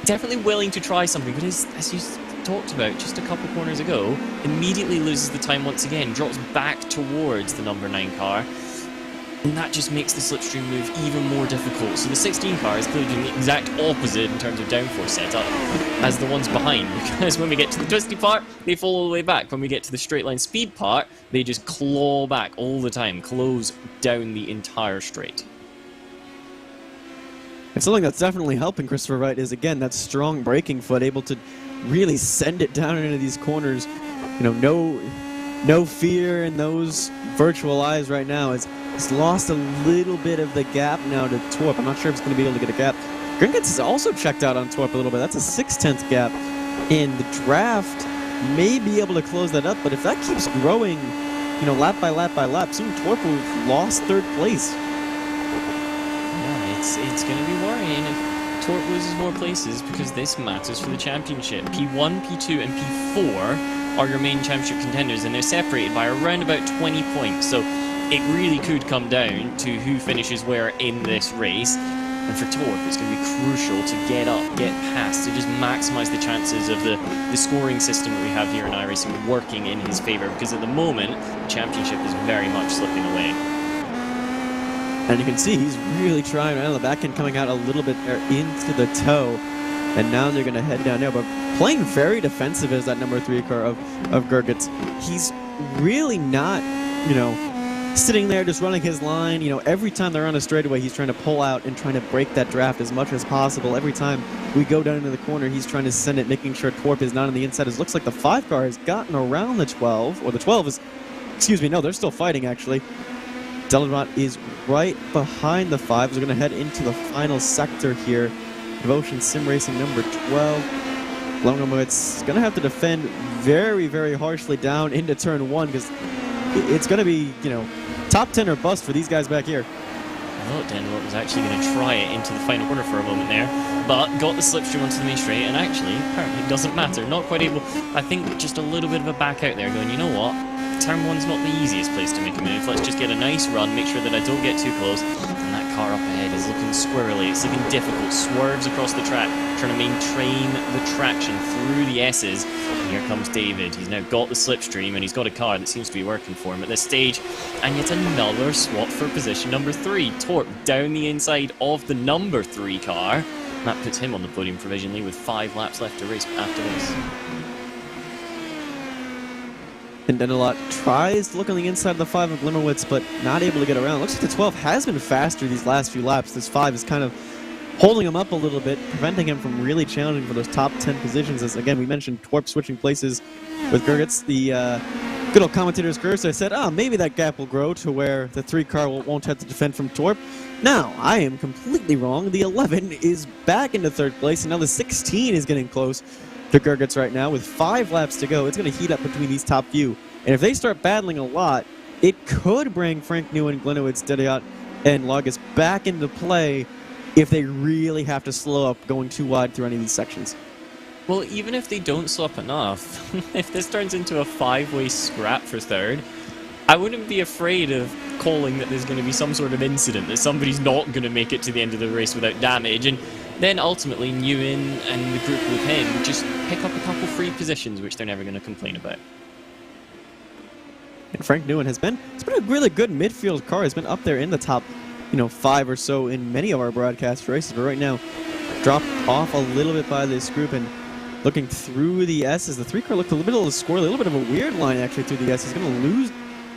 B: definitely willing to try something, but as you talked about just a couple corners ago, immediately loses the time once again, drops back towards the number 9 car. And that just makes the slipstream move even more difficult. So the 16 car is clearly doing the exact opposite in terms of downforce setup as the ones behind. Because when we get to the twisty part, they fall all the way back. When we get to the straight line speed part, they just claw back all the time, close down the entire straight.
A: And something that's definitely helping Christopher Wright is, again, that strong braking foot, able to really send it down into these corners. You know, no fear in those virtual eyes right now. He's lost a little bit of the gap now to Torp. I'm not sure if he's going to be able to get a gap. Gringans is also checked out on Torp a little bit. That's a 6/10 gap. In the draft, may be able to close that up, but if that keeps growing, you know, lap by lap by lap, soon Torp will have lost 3rd place.
B: Yeah, it's going to be worrying if Torp loses more places, because this matters for the championship. P1, P2, and P4 are your main championship contenders, and they're separated by around about 20 points. So it really could come down to who finishes where in this race. And for Torp, it's going to be crucial to get up, get past, to just maximise the chances of the scoring system that we have here in iRacing working in his favour, because at the moment, the championship is very much slipping away.
A: And you can see he's really trying on the back end, coming out a little bit there into the toe. And now they're going to head down there, but playing very defensive as that number 3 car of Gergitz. He's really not, you know, sitting there just running his line. You know, every time they're on a straightaway, he's trying to pull out and trying to break that draft as much as possible. Every time we go down into the corner, he's trying to send it, making sure Torp is not on the inside. It looks like the 5 car has gotten around the 12, or the 12 is, excuse me, no, they're still fighting actually. Deladront is right behind the 5. We're going to head into the final sector here. Devotion Sim Racing number 12. Glonowitz going to have to defend very, very harshly down into turn 1, because it's going to be, you know, top 10 or bust for these guys back here.
B: I thought Denwalt was actually going to try it into the final corner for a moment there, but got the slipstream onto the main straight, and actually, apparently it doesn't matter. Not quite able, I think just a little bit of a back out there, going, you know what, turn 1's not the easiest place to make a move. Let's just get a nice run, make sure that I don't get too close. And that car up ahead is looking squirrely, it's looking difficult, swerves across the track, trying to maintain the traction through the S's. And here comes David. He's now got the slipstream, and he's got a car that seems to be working for him at this stage. And yet another swap for position number 3. Torp down the inside of the number 3 car. That puts him on the podium provisionally with 5 laps left to race after this.
A: And Denelot tries to look on the inside of the 5 of Glimmerwitz, but not able to get around. Looks like the 12 has been faster these last few laps. This 5 is kind of holding him up a little bit, preventing him from really challenging for those top 10 positions. As again, we mentioned Torp switching places with Gergitz. The good old commentator's curse. I said, maybe that gap will grow to where the 3 car won't have to defend from Torp. Now, I am completely wrong. The 11 is back into 3rd place, and now the 16 is getting close to Gergitz right now. With 5 laps to go, it's going to heat up between these top few. And if they start battling a lot, it could bring Frank Newen, Glenowitz, Dediot, and Logus back into play if they really have to slow up going too wide through any of these sections.
B: Well, even if they don't slow up enough, if this turns into a 5-way scrap for 3rd, I wouldn't be afraid of calling that there's going to be some sort of incident, that somebody's not going to make it to the end of the race without damage, and then ultimately Newen and the group with him just pick up a couple free positions, which they're never going to complain about.
A: And Frank Newen it's been a really good midfield car. He's been up there in the top, 5 or so in many of our broadcast races, but right now dropped off a little bit by this group. And looking through the S's, the 3 car looked a little bit squirrely, a little bit of a weird line actually through the S's. He's going to lose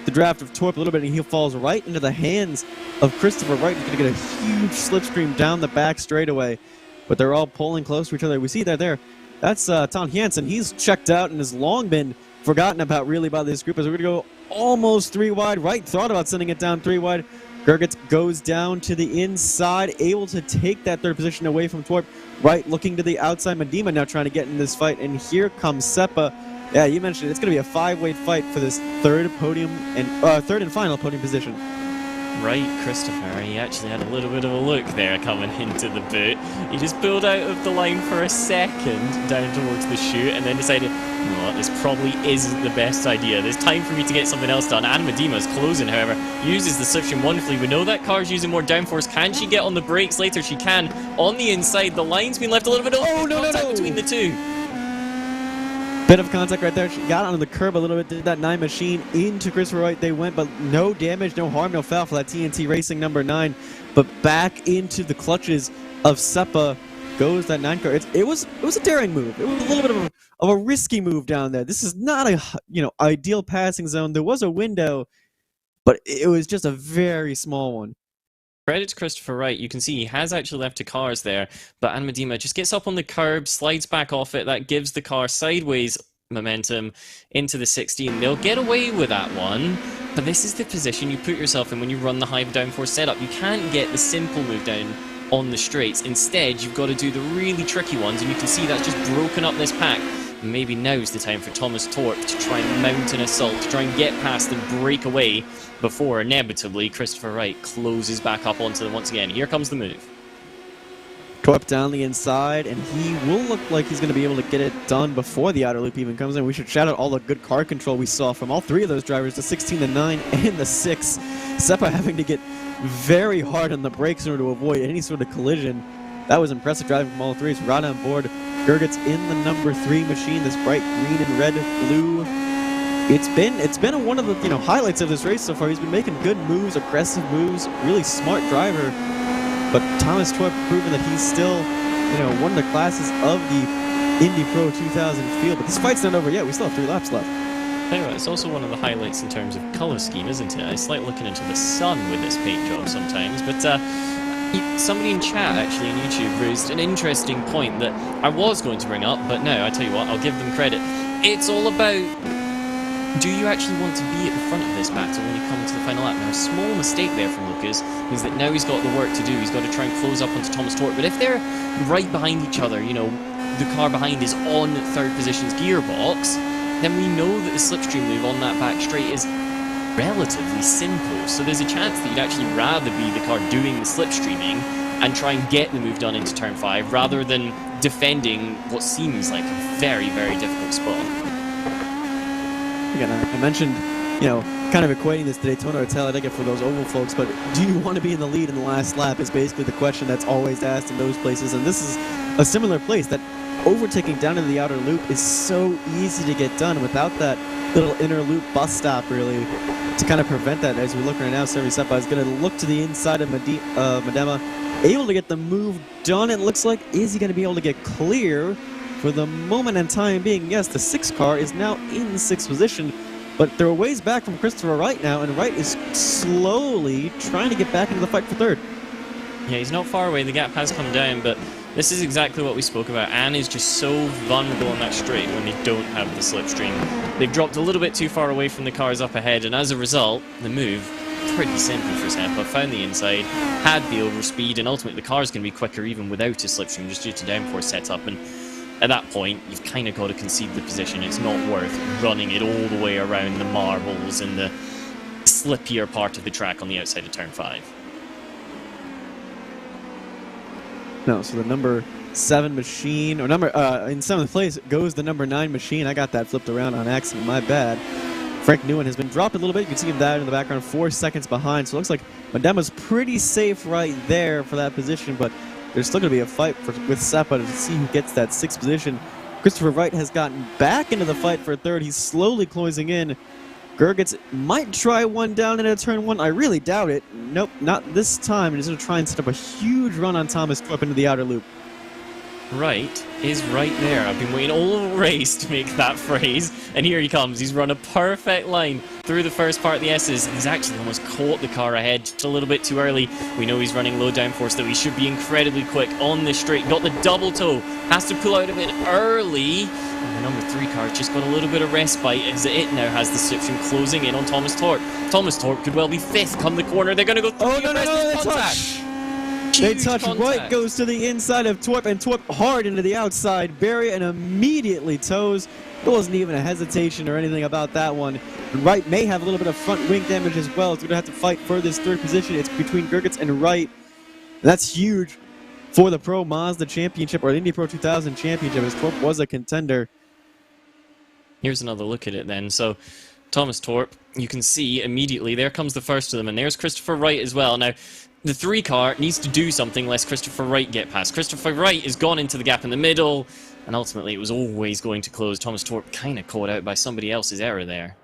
A: the draft of Torp a little bit, and he falls right into the hands of Christopher Wright. He's going to get a huge slipstream down the back straightaway, but they're all pulling close to each other. We see that there. That's Tom Hansen. He's checked out and has long been forgotten about really by this group, as we're going to go almost 3 wide. Wright thought about sending it down 3 wide. Gergitz goes down to the inside, able to take that 3rd position away from Torp. Wright looking to the outside. Medema now trying to get in this fight, and here comes Seppa. Yeah, you mentioned it. It's going to be a 5-way fight for this 3rd podium and 3rd and final podium position.
B: Right, Christopher, he actually had a little bit of a look there coming into the boot. He just pulled out of the line for a second down towards the chute, and then decided, you know what, this probably isn't the best idea. There's time for me to get something else done. Medema's closing, however, uses the slipstream wonderfully. We know that car's using more downforce. Can she get on the brakes later? She can. On the inside, the line's been left a little bit open. No. Between the 2.
A: Bit of contact right there. She got on the curb a little bit, did that 9 machine into Christopher Wright. They went, but no damage, no harm, no foul for that TNT Racing number 9. But back into the clutches of Seppa goes that 9 car. It was a daring move. It was a little bit of a risky move down there. This is not a ideal passing zone. There was a window, but it was just a very small one.
B: Credit to Christopher Wright. You can see he has actually left 2 cars there, but Medema just gets up on the curb, slides back off it. That gives the car sideways momentum into the 16. They'll get away with that one, but this is the position you put yourself in when you run the high downforce setup. You can't get the simple move down on the straights. Instead, you've got to do the really tricky ones, and you can see that's just broken up this pack. Maybe now's the time for Thomas Torp to try and mount an assault, to try and get past and break away before inevitably Christopher Wright closes back up onto them once again. Here comes the move.
A: Torp down the inside, and he will look like he's going to be able to get it done before the outer loop even comes in. We should shout out all the good car control we saw from all 3 of those drivers, the 16, the 9, and the 6. Seppa having to get very hard on the brakes in order to avoid any sort of collision. That was impressive driving from all three. It's right on board. Gerget's in the number 3 machine, this bright green and red blue. It's been one of the highlights of this race so far. He's been making good moves, aggressive moves, really smart driver. But Thomas Torp proving that he's still one of the classes of the Indy Pro 2000 field. But this fight's not over yet. We still have 3 laps left.
B: Anyway, it's also one of the highlights in terms of colour scheme, isn't it? It's like looking into the sun with this paint job sometimes. But somebody in chat, actually, on YouTube raised an interesting point that I was going to bring up, but no, I tell you what, I'll give them credit. It's all about, do you actually want to be at the front of this battle when you come to the final lap? Now, a small mistake there from Lucas is that now he's got the work to do. He's got to try and close up onto Thomas Torp. But if they're right behind each other, the car behind is on 3rd position's gearbox, then we know that the slipstream move on that back straight is relatively simple. So there's a chance that you'd actually rather be the car doing the slipstreaming and try and get the move done into turn 5 rather than defending what seems like a very, very difficult spot.
A: Again, I mentioned, kind of equating this to Daytona or Talladega for those oval folks, but do you want to be in the lead in the last lap is basically the question that's always asked in those places. And this is a similar place, that overtaking down into the outer loop is so easy to get done without that little inner loop bus stop, really, to kind of prevent that. As we look right now, 77 is going to look to the inside of Medema, able to get the move done. It looks like, is he going to be able to get clear? For the moment and time being, yes, the 6 car is now in the 6th position, but they're a ways back from Christopher Wright now, and Wright is slowly trying to get back into the fight for 3rd.
B: Yeah, he's not far away. The gap has come down, but this is exactly what we spoke about. Anne is just so vulnerable on that straight when they don't have the slipstream. They've dropped a little bit too far away from the cars up ahead, and as a result, the move, pretty simple for Zampa. Found the inside, had the overspeed, and ultimately the car's going to be quicker even without a slipstream, just due to downforce setup. And at that point, you've kind of got to concede the position. It's not worth running it all the way around the marbles and the slippier part of the track on the outside of turn 5.
A: No, so the number 7 machine, or in 7th place goes the number 9 machine. I got that flipped around on accident, my bad. Frank Newen has been dropped a little bit. You can see him down in the background, 4 seconds behind. So it looks like Medema's pretty safe right there for that position, but there's still going to be a fight with Seppa to see who gets that 6th position. Christopher Wright has gotten back into the fight for 3rd. He's slowly closing in. Gergets might try one down into turn 1. I really doubt it. Nope, not this time. He's going to try and set up a huge run on Thomas Torp into the outer loop.
B: Wright is right there. I've been waiting all race to make that phrase, and here he comes. He's run a perfect line through the first part of the S's, and he's actually almost caught the car ahead just a little bit too early. We know he's running low downforce, though. He should be incredibly quick on this straight. Got the double toe. Has to pull out of it early. And the number 3 car just got a little bit of respite as it now has the slipstream closing in on Thomas Torp. Thomas Torp could well be 5th come the corner. They're going to go through.
A: Oh, no, they touch. They touch. Wright goes to the inside of Torp, and Torp hard into the outside barrier and immediately toes. There wasn't even a hesitation or anything about that one. And Wright may have a little bit of front wing damage as well. He's going to have to fight for this 3rd position. It's between Gergets and Wright. That's huge for the Pro Mazda Championship, or the Indy Pro 2000 Championship, as Torp was a contender.
B: Here's another look at it then. So Thomas Torp, you can see immediately, there comes the first of them, and there's Christopher Wright as well. Now, the 3 car needs to do something lest Christopher Wright get past. Christopher Wright has gone into the gap in the middle, and ultimately it was always going to close. Thomas Torp kind of caught out by somebody else's error there.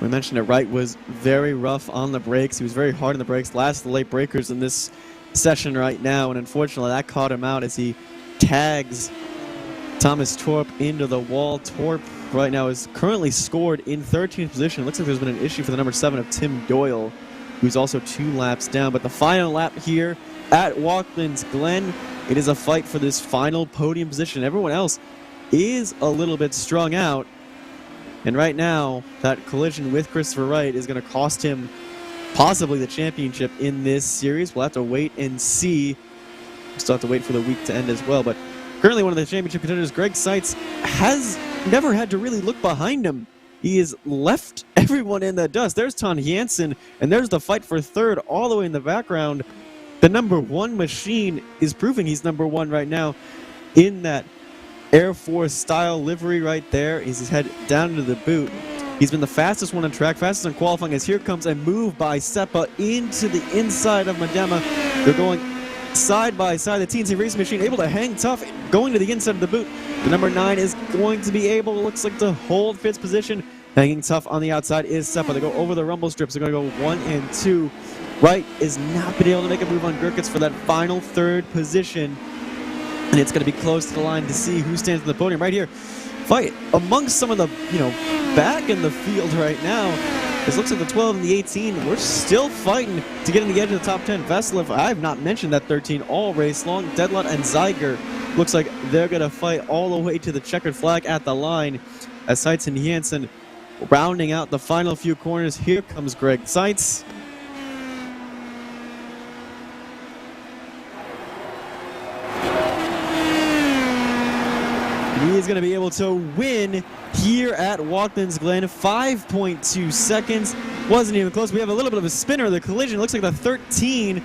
A: We mentioned that Wright was very rough on the brakes. He was very hard on the brakes. Last of the late breakers in this session right now, and unfortunately that caught him out as he tags Thomas Torp into the wall. Torp right now is currently scored in 13th position. It looks like there's been an issue for the number 7 of Tim Doyle, who's also 2 laps down. But the final lap here at Watkins Glen, it is a fight for this final podium position. Everyone else is a little bit strung out. And right now, that collision with Christopher Wright is going to cost him possibly the championship in this series. We'll have to wait and see. We'll still have to wait for the week to end as well. But currently one of the championship contenders, Greg Seitz, has never had to really look behind him. He has left everyone in the dust. There's Ton Jansen, and there's the fight for 3rd all the way in the background. The number 1 machine is proving he's number 1 right now in that Air Force style livery right there. He's head down into the boot. He's been the fastest one on track, fastest on qualifying, as here comes a move by Seppa into the inside of Medema. They're going side by side. The TNT Racing Machine able to hang tough, going to the inside of the boot. The number 9 is going to be able, looks like, to hold fifth position. Hanging tough on the outside is Seppa. They go over the rumble strips. They're going to go 1 and 2. Wright is not been able to make a move on Gerkitz for that final third position. And it's going to be close to the line to see who stands on the podium right here. Fight amongst some of the, back in the field right now. This looks like the 12 and the 18. We're still fighting to get in the edge of the top 10. Veslev, I have not mentioned that 13 all race long. Deadlot and Zeiger looks like they're going to fight all the way to the checkered flag at the line. As Seitz and Jansen rounding out the final few corners. Here comes Greg Seitz. He is going to be able to win here at Watkins Glen. 5.2 seconds. Wasn't even close. We have a little bit of a spinner. The collision looks like the 13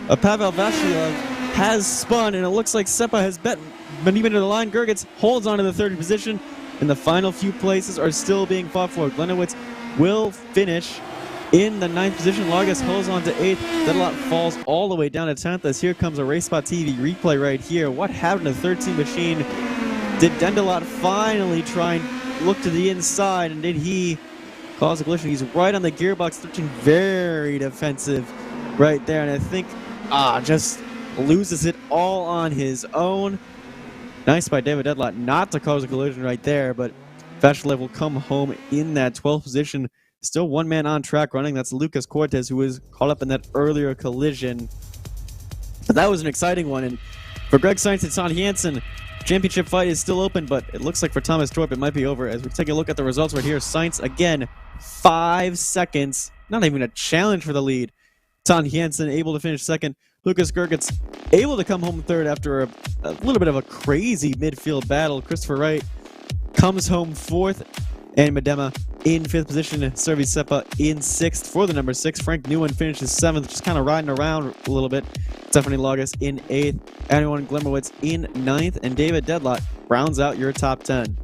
A: of Pavel Vashilov has spun, and it looks like Seppa has been even to the line. Gerkitz holds on to the third position, and the final few places are still being fought for. Glenowitz will finish in the 9th position. Largus holds on to 8th. Deadlot falls all the way down to 10th, as here comes a RaceSpotTV replay right here. What happened to the 13 machine? Did Dendelot finally try and look to the inside, and did he cause a collision? He's right on the gearbox. 13 very defensive right there, and I think just loses it all on his own. Nice by David Deadlot not to cause a collision right there, but Vashlev will come home in that 12th position. Still one man on track running. That's Lucas Cortez, who was caught up in that earlier collision. But that was an exciting one, and for Greg Seitz and Todd Jansen, championship fight is still open, but it looks like for Thomas Torp it might be over. As we take a look at the results right here, Seitz again 5 seconds, not even a challenge for the lead. Todd Jansen able to finish second. Lucas Gerkitz able to come home third after a little bit of a crazy midfield battle. Christopher Wright comes home fourth, and Medema in 5th position. Servy Seppa in 6th for the number 6. Frank Newen finishes 7th, just kind of riding around a little bit. Stephanie Largus in 8th. Anyone Glimmerwitz in 9th. And David Deadlot rounds out your top 10.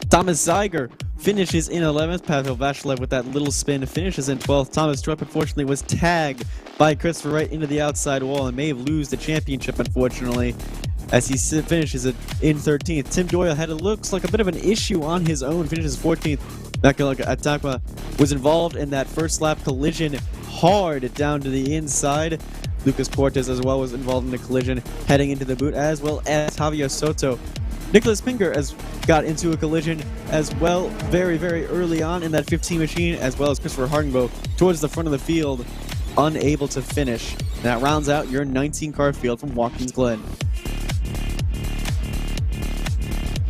A: Thomas Zeiger finishes in 11th. Pavel Vashlev with that little spin finishes in 12th. Thomas Trupp, unfortunately, was tagged by Christopher Wright into the outside wall and may lose the championship, unfortunately, as he finishes it in 13th. Tim Doyle had looks like a bit of an issue on his own, finishes 14th. Mekala Atakma was involved in that first lap collision hard down to the inside. Lucas Cortez as well was involved in the collision heading into the boot, as well as Javier Soto. Nicholas Pinger has got into a collision as well very, very early on in that 15 machine, as well as Christopher Hardenboe towards the front of the field, unable to finish. And that rounds out your 19-car field from Watkins Glen.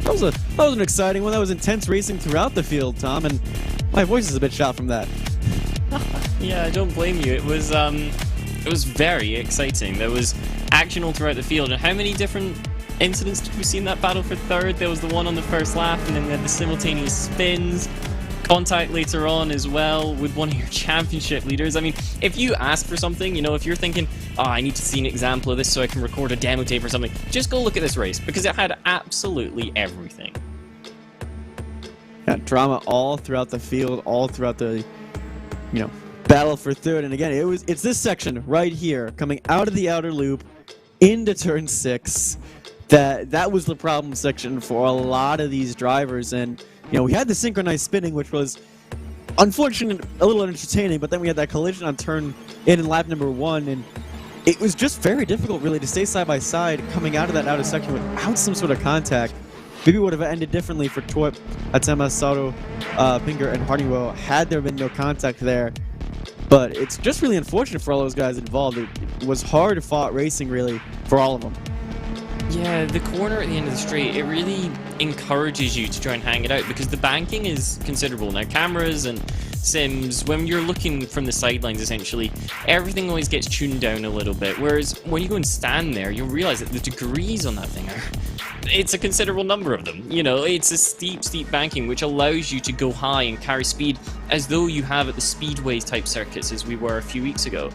A: That was an exciting one. That was intense racing throughout the field, Tom, and my voice is a bit shot from that.
B: Yeah, I don't blame you. It was very exciting. There was action all throughout the field, and how many different incidents did we see in that battle for third? There was the one on the first lap, and then we had the simultaneous spins, contact later on as well with one of your championship leaders. I mean, if you ask for something, if you're thinking, oh, I need to see an example of this so I can record a demo tape or something, just go look at this race, because it had absolutely everything.
A: Yeah, drama all throughout the field, all throughout the, battle for third. And again, it's this section right here, coming out of the outer loop into turn 6. That was the problem section for a lot of these drivers. And we had the synchronized spinning, which was unfortunate, a little entertaining, but then we had that collision on turn in lap number 1, and it was just very difficult really to stay side by side coming out of that outer section without some sort of contact. Maybe it would have ended differently for Torp, Atema, Sato, Pinger, and Hardenboe had there been no contact there. But it's just really unfortunate for all those guys involved. It was hard fought racing really for all of them.
B: Yeah, the corner at the end of the straight, it really encourages you to try and hang it out, because the banking is considerable. Now, cameras and sims, when you're looking from the sidelines, essentially, everything always gets tuned down a little bit, whereas when you go and stand there, you'll realize that the degrees on that thing it's a considerable number of them. It's a steep banking, which allows you to go high and carry speed as though you have at the speedways type circuits as we were a few weeks ago.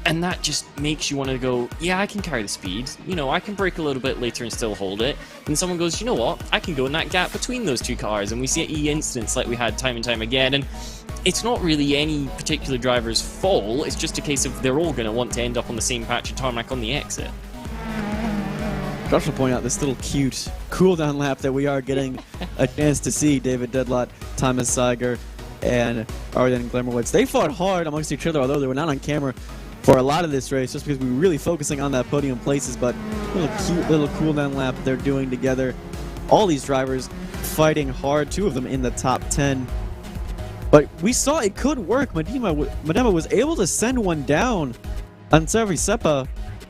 B: And that just makes you want to go, yeah, I can carry the speed. You know, I can brake a little bit later and still hold it. And someone goes, you know what? I can go in that gap between those two cars. And we see incidents like we had time and time again. And it's not really any particular driver's fault. It's just a case of they're all going to want to end up on the same patch of tarmac on the exit.
A: Josh will point out this little cute cooldown lap that we are getting a chance to see. David Dedlott, Thomas Seiger, and Arden Glimmerwoods. They fought hard amongst each other, although they were not on camera for a lot of this race, just because we were really focusing on that podium places. But cute little cooldown lap they're doing together. All these drivers fighting hard, 2 of them in the top 10. But we saw it could work. Medema was able to send one down on Savi Seppa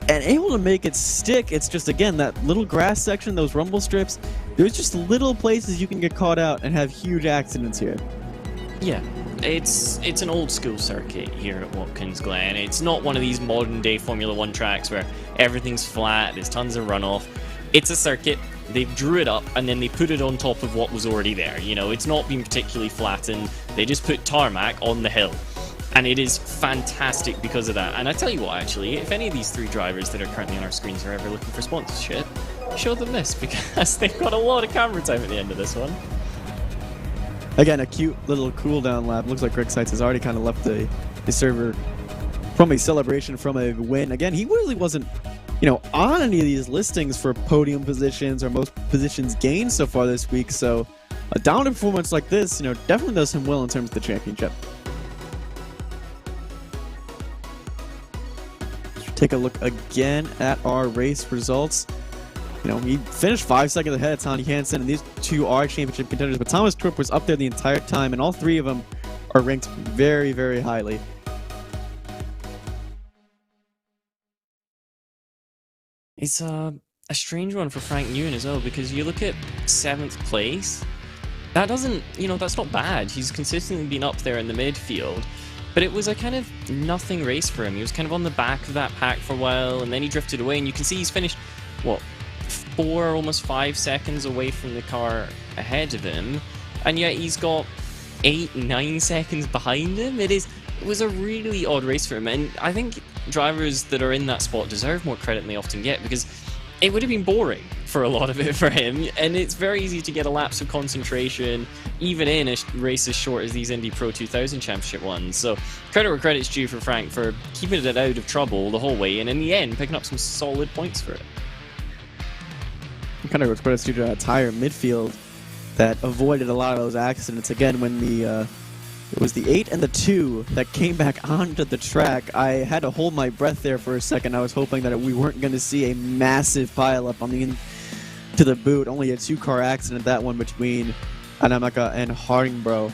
A: and able to make it stick. It's just, again, that little grass section, those rumble strips. There's just little places you can get caught out and have huge accidents here.
B: Yeah. It's an old school circuit here at Watkins Glen. It's not one of these modern day Formula 1 tracks where everything's flat, there's tons of runoff. It's a circuit, they drew it up and then they put it on top of what was already there. You know, it's not been particularly flattened, they just put tarmac on the hill. And it is fantastic because of that. And I tell you what, actually, if any of these 3 drivers that are currently on our screens are ever looking for sponsorship, show them this, because they've got a lot of camera time at the end of this one.
A: Again, a cute little cooldown lap. Looks like Greg Seitz has already kind of left the server from a celebration from a win. Again, he really wasn't, you know, on any of these listings for podium positions or most positions gained so far this week. So a down performance like this, you know, definitely does him well in terms of the championship. Take a look again at our race results. You know, he finished 5 seconds ahead of Tony Hansen, and these 2 are championship contenders, but Thomas Torp was up there the entire time, and all 3 of them are ranked very, very highly.
B: It's a strange one for Frank Nguyen as well, because you look at 7th place, that doesn't, you know, that's not bad. He's consistently been up there in the midfield, but it was a kind of nothing race for him. He was kind of on the back of that pack for a while, and then he drifted away, and you can see he's finished, what, 4, almost 5 seconds away from the car ahead of him, and yet he's got 8, 9 seconds behind him. It was a really odd race for him, and I think drivers that are in that spot deserve more credit than they often get, because it would have been boring for a lot of it for him, and it's very easy to get a lapse of concentration, even in a race as short as these Indy Pro 2000 Championship ones. So credit where credit's due for Frank for keeping it out of trouble the whole way, and in the end picking up some solid points for it.
A: Kind of credits to the entire midfield that avoided a lot of those accidents. Again, when it was the 8 and the 2 that came back onto the track, I had to hold my breath there for a second. I was hoping that we weren't going to see a massive pileup on the to the boot. Only a 2-car accident, that one between Anamaka and Hardingbro.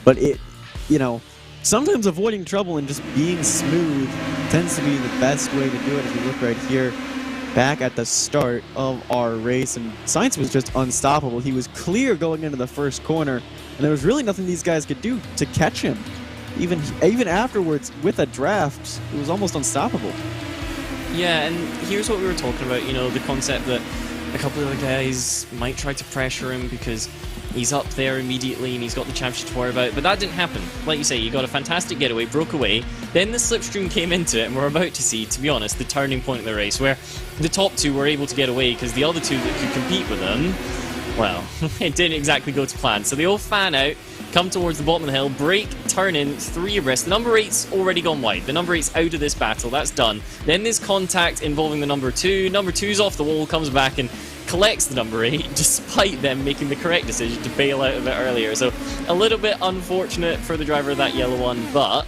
A: But it, you know, sometimes avoiding trouble and just being smooth tends to be the best way to do it. As we look right here, back at the start of our race, and Sainz was just unstoppable. He was clear going into the first corner, and there was really nothing these guys could do to catch him. Even afterwards, with a draft, it was almost unstoppable.
B: Yeah, and here's what we were talking about, you know, the concept that a couple of other guys might try to pressure him because he's up there immediately and he's got the championship to worry about, but that didn't happen. Like you say, he got a fantastic getaway, broke away, then the slipstream came into it, and we're about to see, to be honest, the turning point of the race, where the top 2 were able to get away because the other 2 that could compete with them, well, it didn't exactly go to plan. So they all fan out, come towards the bottom of the hill, break, turn in, 3 abreast. The number 8's already gone wide. The number 8's out of this battle, that's done. Then there's contact involving the number 2. Number 2's off the wall, comes back and collects the number 8, despite them making the correct decision to bail out of it earlier. So a little bit unfortunate for the driver of that yellow one, but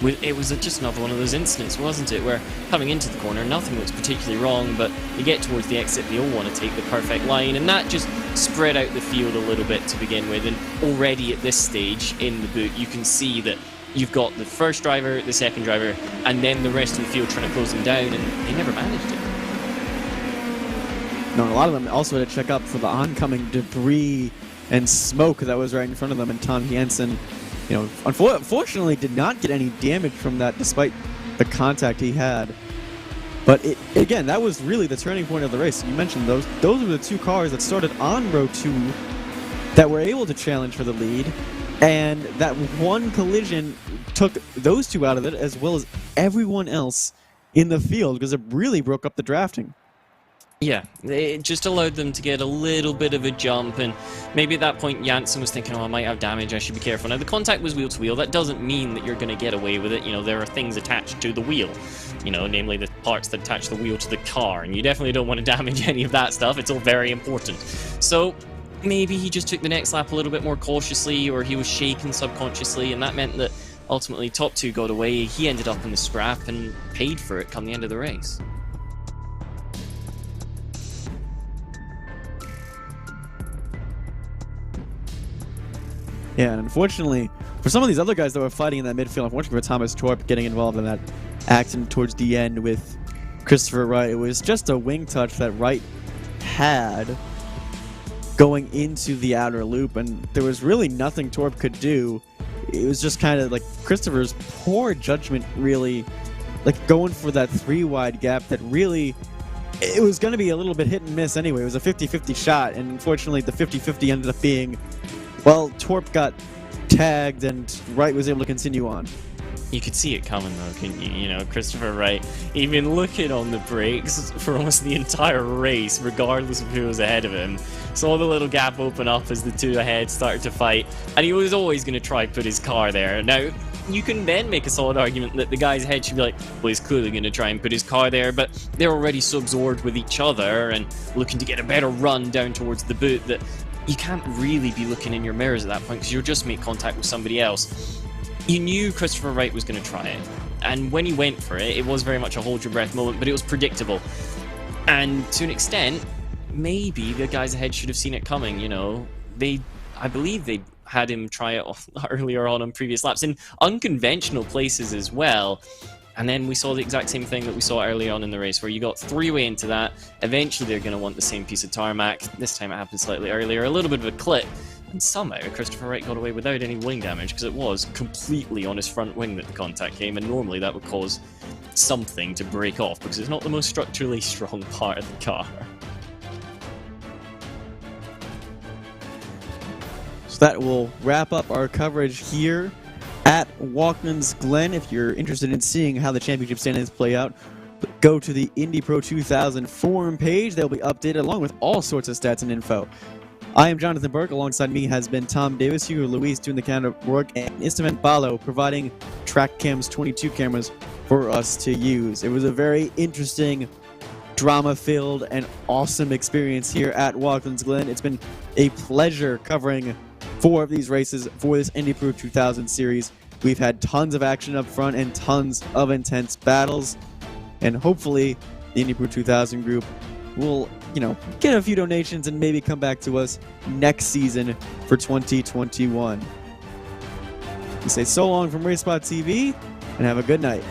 B: it was just another one of those incidents, wasn't it, where coming into the corner, nothing looks particularly wrong, but you get towards the exit, they all want to take the perfect line, and that just spread out the field a little bit to begin with. And already at this stage in the boot, you can see that you've got the first driver, the second driver, and then the rest of the field trying to close them down, and they never managed it.
A: No, and a lot of them also had to check up for the oncoming debris and smoke that was right in front of them, and Tom Jensen, you know, unfortunately did not get any damage from that despite the contact he had. But again, that was really the turning point of the race. You mentioned those were the 2 cars that started on row 2 that were able to challenge for the lead, and that one collision took those 2 out of it, as well as everyone else in the field because it really broke up the drafting.
B: Yeah, it just allowed them to get a little bit of a jump, and maybe at that point Janssen was thinking, oh, I might have damage, I should be careful. Now, the contact was wheel to wheel. That doesn't mean that you're going to get away with it. You know, there are things attached to the wheel, you know, namely the parts that attach the wheel to the car, and you definitely don't want to damage any of that stuff. It's all very important. So maybe he just took the next lap a little bit more cautiously, or he was shaken subconsciously, and that meant that ultimately top two got away. He ended up in the scrap and paid for it come the end of the race.
A: Yeah, and unfortunately, for some of these other guys that were fighting in that midfield, unfortunately for Thomas Torp getting involved in that accident towards the end with Christopher Wright, it was just a wing touch that Wright had going into the outer loop, and there was really nothing Torp could do. It was just kind of like Christopher's poor judgment, really, like going for that 3-wide gap that really, it was going to be a little bit hit and miss anyway. It was a 50-50 shot, and unfortunately the 50-50 ended up being, well, Torp got tagged and Wright was able to continue on.
B: You could see it coming though, couldn't you? You know, Christopher Wright, he'd been looking on the brakes for almost the entire race, regardless of who was ahead of him. Saw the little gap open up as the two ahead started to fight, and he was always going to try put his car there. Now, you can then make a solid argument that the guys ahead should be like, well, he's clearly going to try and put his car there, but they're already so absorbed with each other and looking to get a better run down towards the boot that you can't really be looking in your mirrors at that point because you'll just make contact with somebody else. You knew Christopher Wright was going to try it, and when he went for it, it was very much a hold your breath moment, but it was predictable. And to an extent, maybe the guys ahead should have seen it coming, you know. I believe they had him try it earlier on previous laps in unconventional places as well. And then we saw the exact same thing that we saw early on in the race, where you got three-way into that. Eventually, they're going to want the same piece of tarmac. This time it happened slightly earlier, a little bit of a clip. And somehow, Christopher Wright got away without any wing damage, because it was completely on his front wing that the contact came, and normally that would cause something to break off, because it's not the most structurally strong part of the car.
A: So that will wrap up our coverage here at Watkins Glen. If you're interested in seeing how the championship standings play out, go to the Indy Pro 2000 forum page. They'll be updated along with all sorts of stats and info. I am Jonathan Burke. Alongside me has been Tom Davis, Hugo Luis doing the camera work, and Instrument Balo providing TrackCam's 22 cameras for us to use. It was a very interesting, drama-filled, and awesome experience here at Watkins Glen. It's been a pleasure covering 4 of these races for this Indy Pro 2000 series. We've had tons of action up front and tons of intense battles, and hopefully the Indy Pro 2000 group will, get a few donations and maybe come back to us next season for 2021. We say so long from RaceSpotTV and have a good night.